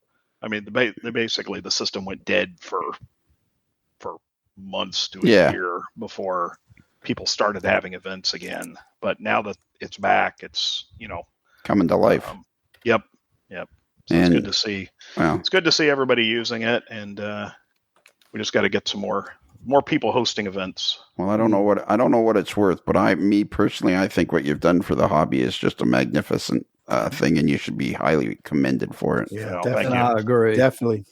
basically the system went dead for months to a year before people started having events again. But now that it's back, it's
coming to life.
Yep. So it's good to see. Well, it's good to see everybody using it, and we just got to get some more people hosting events.
Well, I don't know what it's worth, but me personally, I think what you've done for the hobby is just a magnificent thing, and you should be highly commended for it.
Yeah,
definitely. I agree.
Definitely.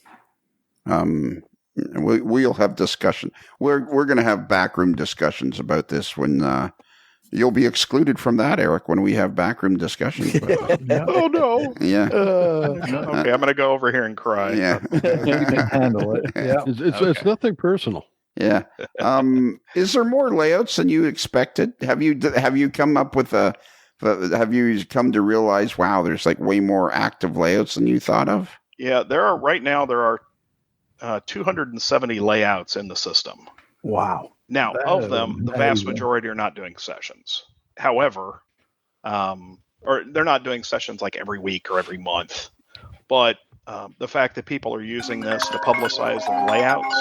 We'll have discussion. We're going to have backroom discussions about this when you'll be excluded from that, Eric, when we have backroom discussions.
Oh no!
Yeah.
Okay, I'm going to go over here and cry.
Yeah.
You can handle it. Yeah.
It's nothing personal.
Yeah. Is there more layouts than you expected? Have you come up with have you come to realize, wow, there's like way more active layouts than you thought of?
Yeah, there are 270 layouts in the system.
Wow.
Now, of them, the vast majority are not doing sessions. However, or they're not doing sessions like every week or every month, but the fact that people are using this to publicize their layouts,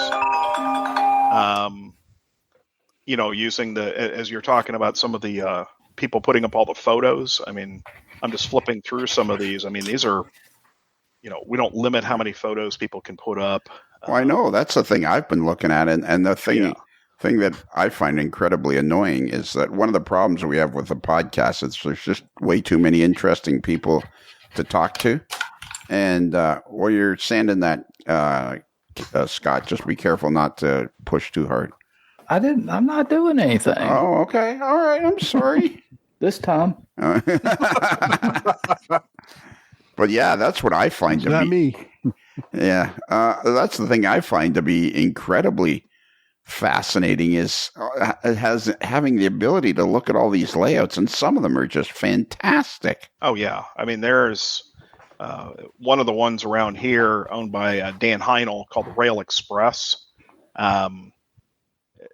using as you're talking about some of the people putting up all the photos. I mean, I'm just flipping through some of these. I mean, these are, we don't limit how many photos people can put up.
Well, I know that's the thing I've been looking at, and the thing that I find incredibly annoying is that one of the problems we have with the podcast is there's just way too many interesting people to talk to, and while you're sanding that, Scott, just be careful not to push too hard.
I'm not doing anything.
Oh, okay, all right. I'm sorry.
This time.
But yeah, that's what I find to
Not
be.
me.
Yeah, that's the thing I find to be incredibly fascinating is having the ability to look at all these layouts, and some of them are just fantastic.
Oh yeah, I mean, there's one of the ones around here owned by Dan Heinel called the Rail Express.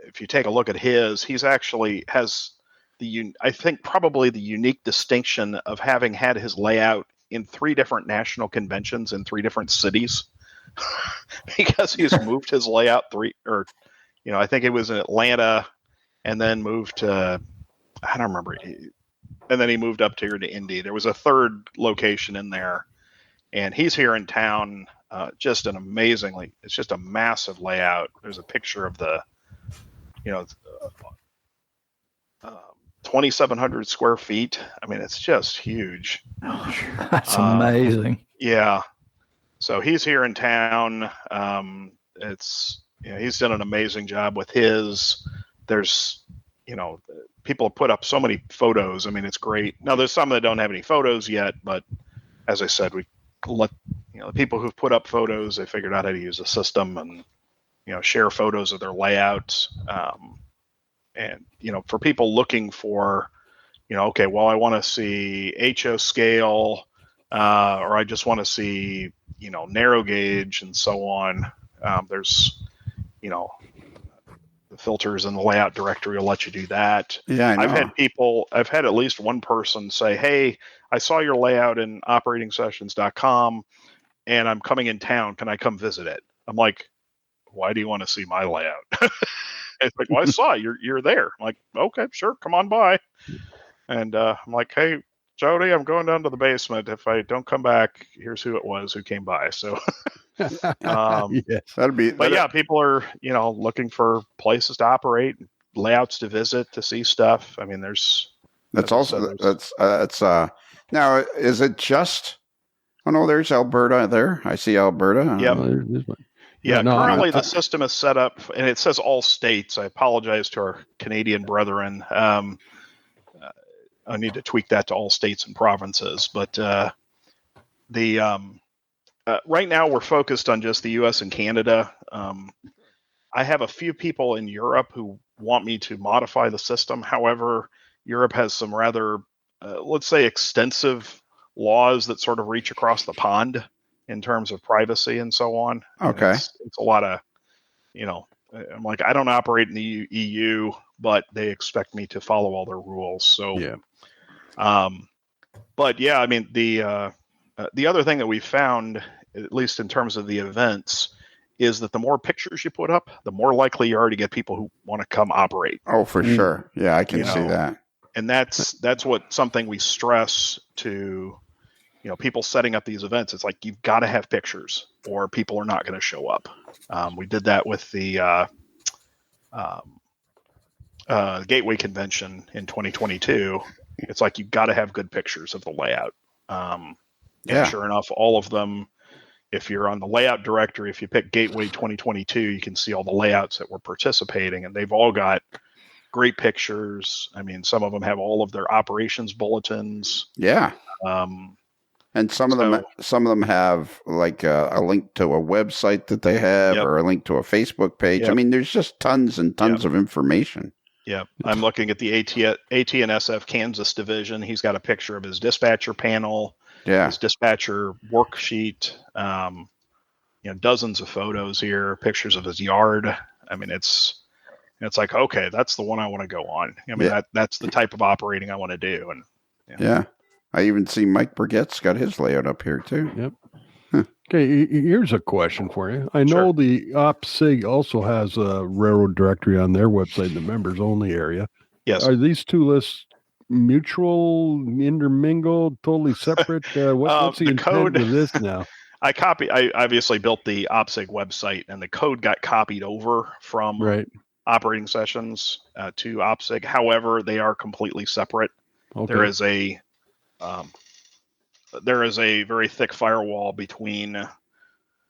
If you take a look at he's actually has I think probably the unique distinction of having had his layout in 3 different national conventions in 3 different cities, because he's moved his layout I think it was in Atlanta, and then moved to, I don't remember, and then he moved up here to Indy. There was a 3rd location in there, and he's here in town. Just an amazingly, it's just a massive layout. There's a picture of the, 2,700 square feet. I mean, it's just huge.
That's amazing.
Yeah. So he's here in town. He's done an amazing job with his. There's, people have put up so many photos. I mean, it's great. Now, there's some that don't have any photos yet, but as I said, we let, the people who've put up photos, they figured out how to use the system and, share photos of their layouts. And, for people looking for, okay, well, I want to see HO scale, or I just want to see, narrow gauge and so on. There's, the filters in the layout directory will let you do that.
Yeah, I know.
I've had at least one person say, hey, I saw your layout in operatingsessions.com and I'm coming in town. Can I come visit it? I'm like, why do you want to see my layout? It's like, well, I saw you're there. I'm like, okay, sure, come on by. And I'm like, hey, Jody, I'm going down to the basement. If I don't come back, here's who it was who came by. So,
Yes.
but yeah, people are, looking for places to operate, layouts to visit, to see stuff. I mean, now,
is it just, oh no, there's Alberta there. I see Alberta.
Yep. Yeah,
No,
currently the system is set up, and it says all states. I apologize to our Canadian brethren. I need to tweak that to all states and provinces. But right now we're focused on just the U.S. and Canada. I have a few people in Europe who want me to modify the system. However, Europe has some rather, let's say, extensive laws that sort of reach across the pond in terms of privacy and so on.
Okay.
It's a lot of, I'm like, I don't operate in the EU, but they expect me to follow all their rules. So,
Yeah.
But yeah, I mean, the other thing that we found, at least in terms of the events, is that the more pictures you put up, the more likely you are to get people who want to come operate.
Oh, for sure. Yeah, I can see that.
And that's something we stress to, people setting up these events. It's like, you've got to have pictures or people are not going to show up. We did that with the Gateway Convention in 2022. It's like, you've got to have good pictures of the layout. And sure enough, all of them, if you're on the layout directory, if you pick Gateway 2022, you can see all the layouts that were participating, and they've all got great pictures. I mean, some of them have all of their operations bulletins.
Yeah. And some of them have like a link to a website that they have, or a link to a Facebook page.
Yep.
I mean, there's just tons and tons of information.
Yeah, I'm looking at the AT&SF Kansas division. He's got a picture of his dispatcher panel, his dispatcher worksheet, dozens of photos here, pictures of his yard. I mean, it's like, okay, that's the one I want to go on. I mean, that's the type of operating I want to do. And
I even see Mike Burgett's got his layout up here too.
Yep. Okay, here's a question for you. I know the OPSIG also has a railroad directory on their website in the members only area.
Yes.
Are these two lists mutual, intermingled, totally separate? What's the intent
code
of this now?
I obviously built the OPSIG website, and the code got copied over from operating sessions to OPSIG. However, they are completely separate. Okay. There is a very thick firewall between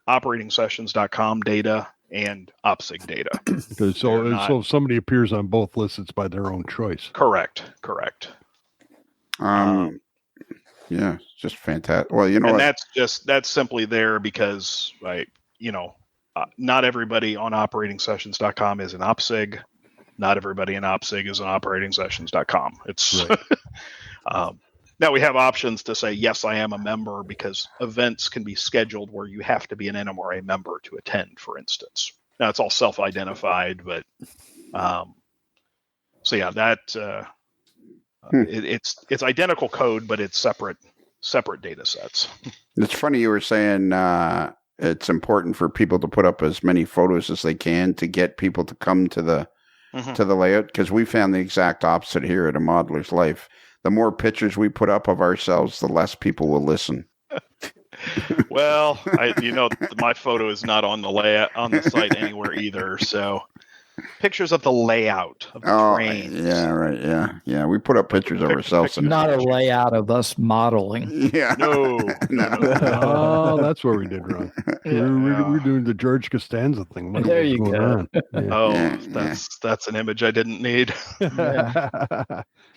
operating-sessions.com data and OPSIG data.
So if somebody appears on both lists, it's by their own choice.
Correct.
Yeah, it's just fantastic. Well,
that's simply there because not everybody on operating-sessions.com is an OPSIG. Not everybody in OPSIG is an operating-sessions.com. It's now we have options to say, yes, I am a member, because events can be scheduled where you have to be an NMRA member to attend, for instance. Now it's all self-identified, but it's identical code, but it's separate data sets.
It's funny you were saying it's important for people to put up as many photos as they can to get people to come to the layout, because we found the exact opposite here at A Modeler's Life. The more pictures we put up of ourselves, the less people will listen.
Well, my photo is not on the site anywhere either. So pictures of the layout of the train.
Yeah, right. Yeah. We put up pictures of ourselves.
Not a layout of us modeling.
Yeah.
No.
Oh, that's where we did wrong. We're doing the George Costanza thing.
There you go.
Yeah.
Oh, that's an image I didn't need.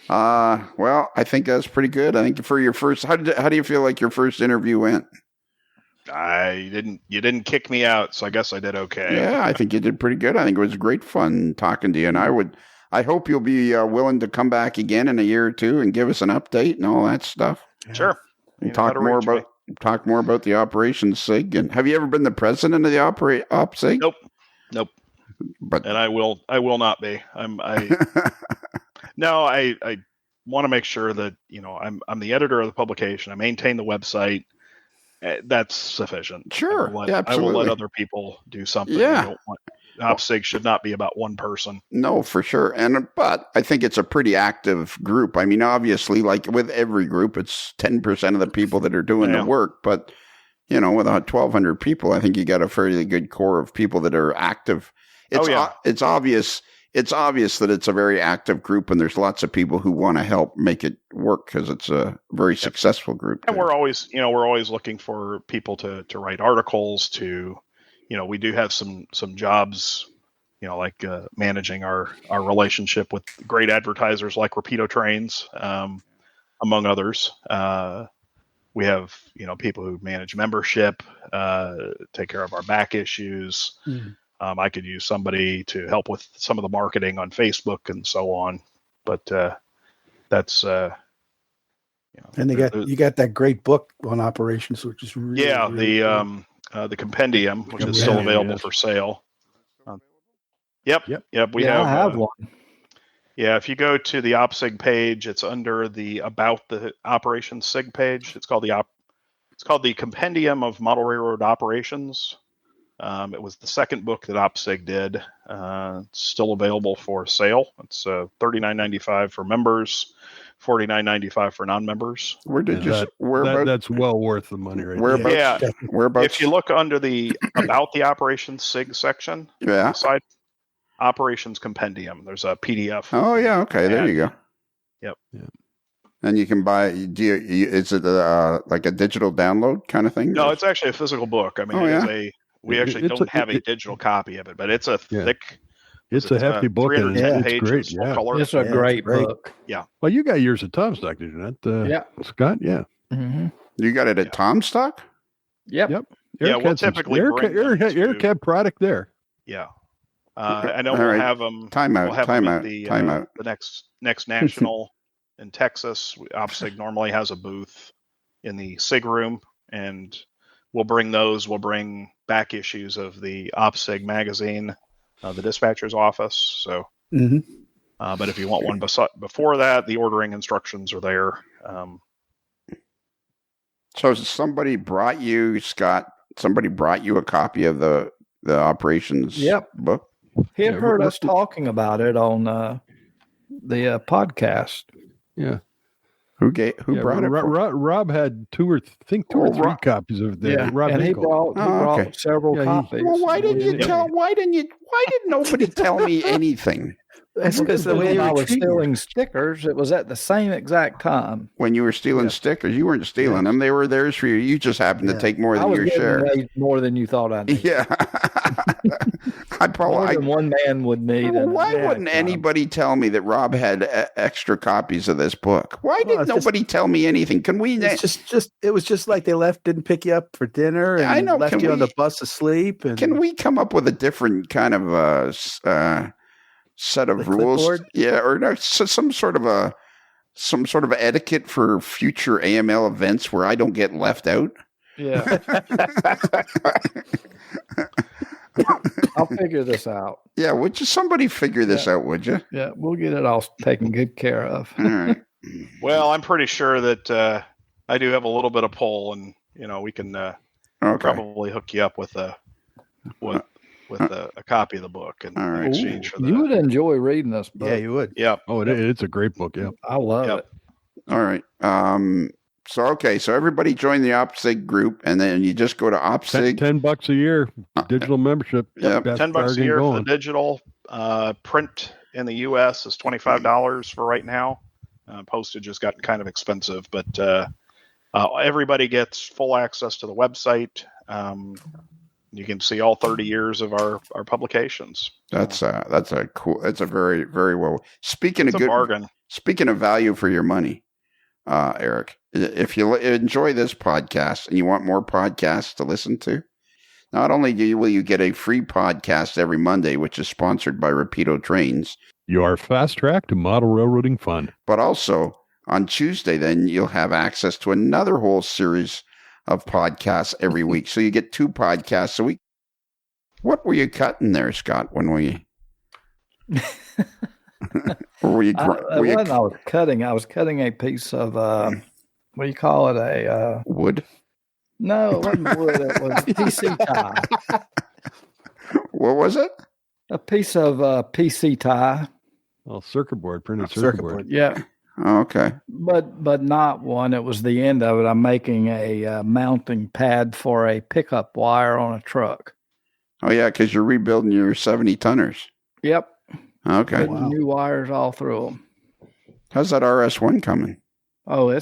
Well, I think that's pretty good. I think for your first, how do you feel like your first interview went?
You didn't kick me out, so I guess I did okay.
Yeah, I think you did pretty good. I think it was great fun talking to you, and I hope you'll be willing to come back again in a year or two and give us an update and all that stuff.
Sure.
And talk more about the operations SIG. And have you ever been the president of the OpSIG?
Nope.
And
I will not be. No, I want to make sure that I'm the editor of the publication. I maintain the website. That's sufficient.
Sure, absolutely.
I will let other people do something.
Yeah.
OPSIG should not be about one person.
No, for sure. But I think it's a pretty active group. I mean, obviously, like with every group, it's 10% of the people that are doing the work. But with 1,200 people, I think you got a fairly good core of people that are active. It's obvious. It's obvious that it's a very active group, and there's lots of people who want to help make it work because it's a very successful group.
And we're always looking for people to write articles. We do have some jobs, like managing our relationship with great advertisers like Rapido Trains, among others. We have people who manage membership, take care of our back issues. Mm-hmm. I could use somebody to help with some of the marketing on Facebook and so on, but that's
and you got that great book on operations, which is really
the compendium, which is still available for sale. Yep. We have
one.
Yeah, if you go to the OpSig page, it's under the About the Operations SIG page. It's called the Compendium of Model Railroad Operations. It was the second book that OpSig did. It's still available for sale. It's $39.95 for members, $49.95 for non-members.
That's well worth the money, right?
Whereabouts?
If you look under the About the Operations SIG section, beside Operations Compendium, there's a PDF.
Oh yeah, okay, there you go.
Yep.
Yeah. And you can buy. Is it like a digital download kind of thing?
No, it's actually a physical book. I mean, we actually don't have a digital copy of it, but it's a thick.
It's a hefty book.
310
pages,
great.
Yeah.
Color.
It's a great book.
Yeah.
Well, you got yours at Tomstock, did you not? Scott? Yeah.
Mm-hmm.
You got it at Tomstock?
Yep.
We'll typically bring
AirCab product there.
Yeah. I know we'll have them.
Time out.
The next national in Texas. OpSig normally has a booth in the SIG room, and we'll bring those. We'll bring back issues of the OpSig magazine, the dispatcher's office. So, but if you want one before that, the ordering instructions are there.
So somebody brought you, Scott. Somebody brought you a copy of the operations book.
He had heard us talking about it on the podcast.
Yeah.
Who brought it?
Rob had two or three copies of the Rob
and he
Hinkle.
brought several copies.
Well, why didn't nobody tell me anything?
That's because the way
I was stealing stickers, it was at the same exact time.
When you were stealing stickers, you weren't stealing them; they were theirs for you. You just happened to take more than your share.
More than you thought I needed.
Yeah,
more than one man would need.
Why wouldn't anybody tell me that Rob had extra copies of this book? Why did nobody tell me anything? Can we?
It was just like they didn't pick you up for dinner, and
I know,
left you on the bus asleep. And
can we come up with a different kind of set of rules?
Clipboard?
Yeah, or no, some sort of etiquette for future AML events where I don't get left out.
Yeah. I'll figure this out.
Yeah, would you somebody figure this out, would you?
Yeah, we'll get it all taken good care of.
All right.
Well, I'm pretty sure that I do have a little bit of pull, and we can probably hook you up with a copy of the book in exchange for that.
You would enjoy reading this book.
Yeah, you would.
Yeah.
Oh, it's a great book. Yeah.
I love it.
All right. So everybody join the OPSIG group, and then you just go to OPSIG.
$10 a year digital membership.
Yep.
$10 a year for the digital. Print in the U.S. is $25 for right now. Postage has gotten kind of expensive, but everybody gets full access to the website. You can see all 30 years of our publications.
That's a very, very well. Speaking of
bargain.
Speaking of value for your money, Eric, if you enjoy this podcast and you want more podcasts to listen to, not only will you get a free podcast every Monday, which is sponsored by Rapido Trains,
your fast track to model railroading fun,
but also on Tuesday, then you'll have access to another whole series of podcasts every week. So you get 2 podcasts a week. What were you cutting there, Scott, when we...
I was cutting a piece of, what do you call it?
Wood?
No, it wasn't wood. It was PC tie.
What was it?
A piece of PC tie.
Well, circuit board, printed circuit board.
Yeah.
Oh, okay.
But not one. It was the end of it. I'm making a mounting pad for a pickup wire on a truck.
Oh, yeah, because you're rebuilding your 70-tonners.
Yep.
Okay.
New wires all through them.
How's that RS1 coming?
Oh,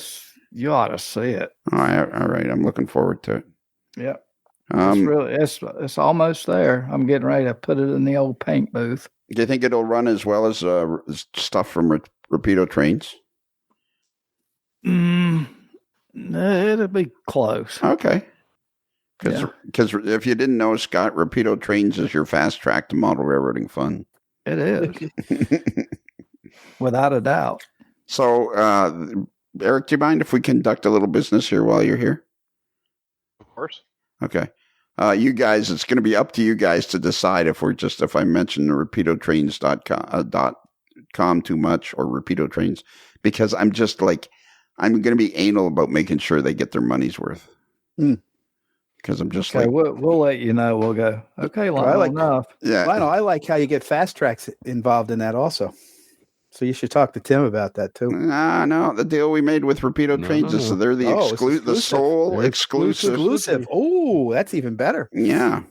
you ought to see it.
All right. I'm looking forward to it.
Yep. It's almost there. I'm getting ready to put it in the old paint booth.
Do you think it'll run as well as stuff from Rapido Trains?
It'll be close.
Okay. Because if you didn't know, Scott, Rapido Trains is your fast track to model railroading fun.
It is. Without a doubt.
So, Eric, do you mind if we conduct a little business here while you're here?
Of course.
Okay. You guys, it's going to be up to you guys to decide if I mention rapidotrains.com too much or Rapido Trains, because I'm just like, I'm going to be anal about making sure they get their money's worth. Because I'm just like,
we'll let you know. We'll go, okay, enough.
Yeah.
Well, I like how you get fast tracks involved in that also. So you should talk to Tim about that too.
No, the deal we made with Rapido Trains is so they're the the sole exclusive.
Oh, that's even better.
Yeah.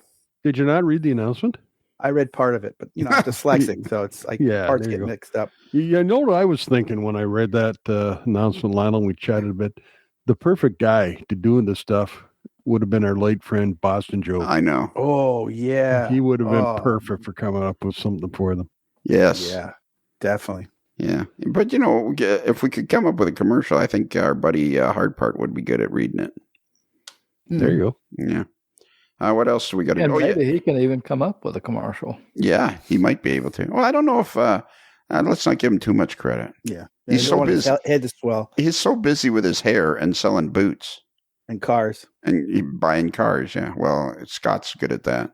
Did you not read the announcement?
I read part of it, but I'm dyslexic, so it's like parts get mixed up.
You know what I was thinking when I read that announcement, Lionel? We chatted a bit. The perfect guy to doing this stuff would have been our late friend Boston Joe.
I know.
Oh yeah,
he would have been perfect for coming up with something for them.
Yes.
Yeah, definitely.
Yeah, but if we could come up with a commercial, I think our buddy Hardpart would be good at reading it.
There you go.
Yeah. What else do we got to do?
Maybe he can even come up with a commercial.
Yeah, he might be able to. Well, I don't know if let's not give him too much credit.
Yeah,
he's so busy.
His head to swell.
He's so busy with his hair and selling boots
and cars
and buying cars. Yeah, well, Scott's good at that.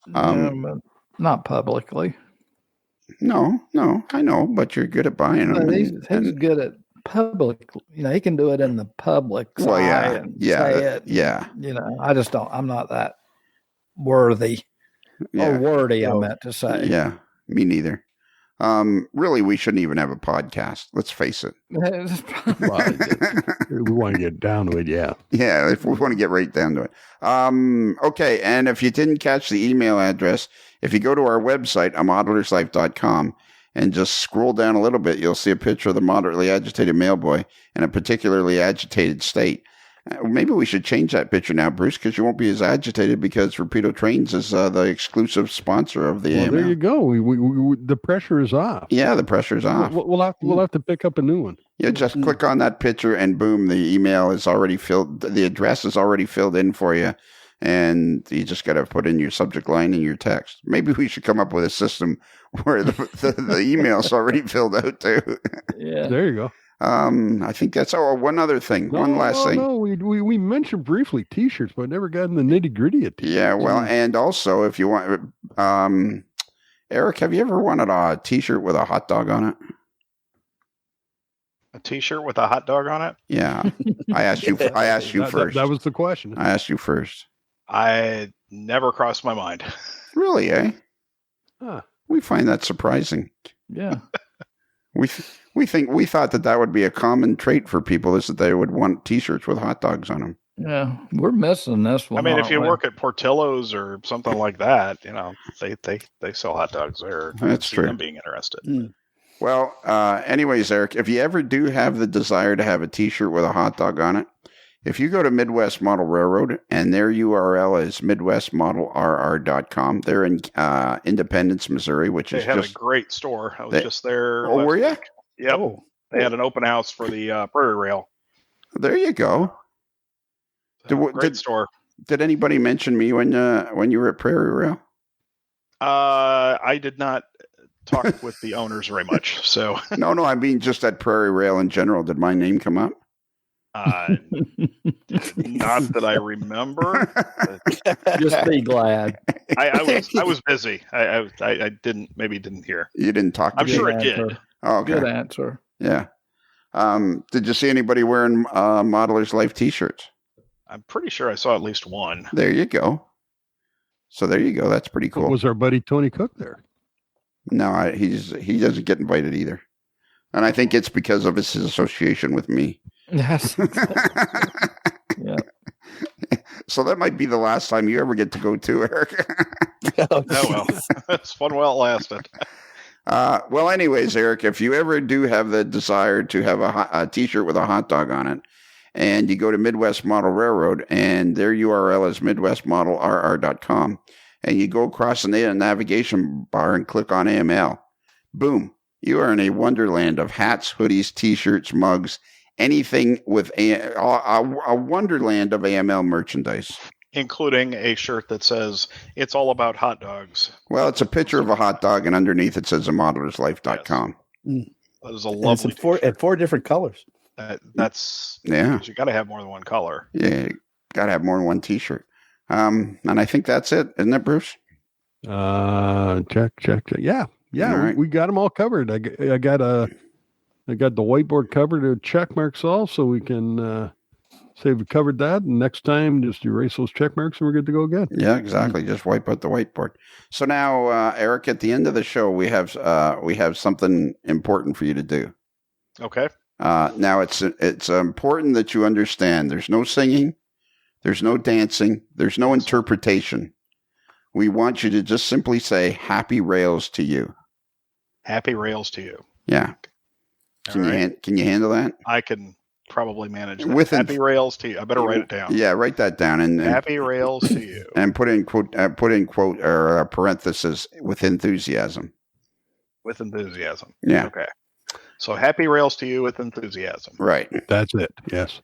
Not publicly.
No, I know, but you're good at buying them.
He's good at public. He can do it in the public
Well,
eye and say it.
yeah.
I just don't. I'm not that worthy or wordy. I meant to say.
Yeah, me neither. Really, we shouldn't even have a podcast. Let's face it.
Well, we want to get down to it, yeah.
Yeah, if we want to get right down to it. Okay, and if you didn't catch the email address, if you go to our website, amoddlerslife.com, and just scroll down a little bit, you'll see a picture of the moderately agitated mailboy in a particularly agitated state. Maybe we should change that picture now, Bruce, because you won't be as agitated because Rapido Trains is the exclusive sponsor of the AML.
There you go. We the pressure is off.
Yeah, the pressure's off.
We'll have to pick up a new one.
Yeah, just click on that picture and boom, the email is already filled. The address is already filled in for you. And you just got to put in your subject line and your text. Maybe we should come up with a system where the email's already filled out too.
Yeah.
There you go.
I think that's one other thing. One last thing.
No, we mentioned briefly T-shirts, but never got in the nitty gritty of T-shirts.
Yeah, well, and also if you want, Eric, have you ever wanted a T-shirt with a hot dog on it?
A T-shirt with a hot dog on it?
Yeah, I asked you. I asked you first.
That was the question.
I asked you first.
I never crossed my mind.
Really, eh?
Huh.
We find that surprising.
Yeah.
We thought that would be a common trait for people, is that they would want T-shirts with hot dogs on them.
Yeah, we're missing this one.
I mean, if you work at Portillo's or something like that, they sell hot dogs there.
That's true.
Them being interested.
Mm.
Well, anyways, Eric, if you ever do have the desire to have a T-shirt with a hot dog on it, if you go to Midwest Model Railroad, and their URL is midwestmodelrr.com, they're in Independence, Missouri, which is
They had a great store. I was just there.
Oh, were you?
Yep.
Oh.
They had an open house for the Prairie Rail.
There you go.
Great store.
Did anybody mention me when you were at Prairie Rail?
I did not talk with the owners very much. So
No, I mean just at Prairie Rail in general. Did my name come up?
not that I remember.
Just be glad.
I was busy. I didn't hear.
You didn't talk to
I'm
me?
sure I
answer.
did.
Oh, okay.
Good answer.
Yeah. Did you see anybody wearing Modeler's Life T-shirts?
I'm pretty sure I saw at least one.
There you go. So there you go. That's pretty cool.
Was our buddy Tony Cook there?
No, he doesn't get invited either, and I think it's because of his association with me.
Yes. Yeah.
So that might be the last time you ever get to go to, Eric.
Oh well, it's fun while it lasted.
Well, anyways, Eric, if you ever do have the desire to have a T-shirt with a hot dog on it, and you go to Midwest Model Railroad, and their URL is midwestmodelrr.com, and you go across the navigation bar and click on AML, boom, you are in a wonderland of hats, hoodies, T-shirts, mugs, anything with a wonderland of AML merchandise.
Including a shirt that says, "It's all about hot dogs."
Well, it's a picture of a hot dog, and underneath it says amoddlerslife.com.
Mm.
That is a
And
lovely.
it's four different colors.
That's
Yeah.
You got to have more than one color.
Yeah, you got to have more than one T-shirt. And I think that's it, isn't it, Bruce?
Check. Yeah.
All right.
We got them all covered. I got the whiteboard covered with check marks all, so we can say we covered that. And next time, just erase those check marks, and we're good to go again.
Yeah, exactly. Just wipe out the whiteboard. So now, Eric, at the end of the show, we have something important for you to do.
Okay.
Now, it's important that you understand. There's no singing, there's no dancing, there's no interpretation. We want you to just simply say "Happy Rails" to you.
Happy rails to you.
Yeah. Can you handle that?
I can probably manage that.
With
Happy rails to you. I better write it down.
Yeah, write that down and
Happy rails to you.
and put in quote or a parenthesis with enthusiasm.
With enthusiasm.
Yeah.
Okay. So happy rails to you with enthusiasm.
Right.
That's it. Yes.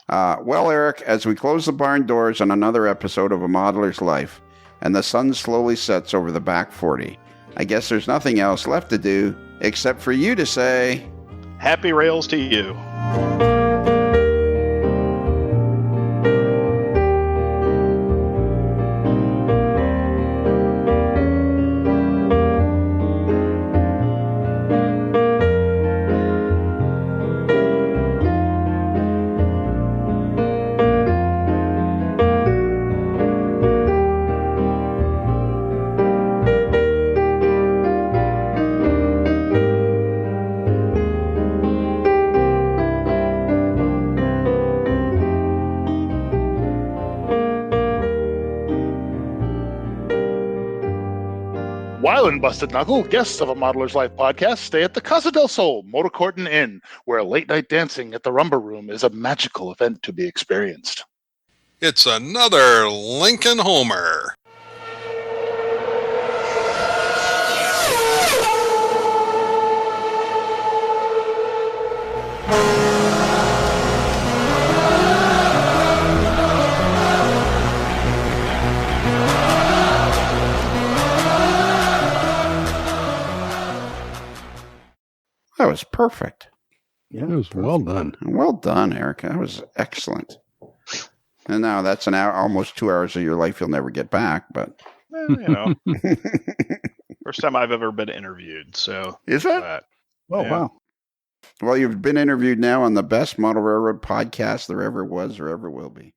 Well, Eric, as we close the barn doors on another episode of A Modeler's Life, and the sun slowly sets over the back 40, I guess there's nothing else left to do except for you to say,
Happy rails to you.
While in Busted Knuckle, guests of a Modeler's Life podcast stay at the Casa del Sol Motor Court and Inn, where late night dancing at the Rumba Room is a magical event to be experienced.
It's another Lincoln Homer.
That was perfect.
Yeah, it was well done.
Well done, Eric. That was excellent. And now that's an hour, almost 2 hours of your life you'll never get back. But
First time I've ever been interviewed. So
is that?
Oh,
Yeah.
wow.
Well, you've been interviewed now on the best model railroad podcast there ever was or ever will be.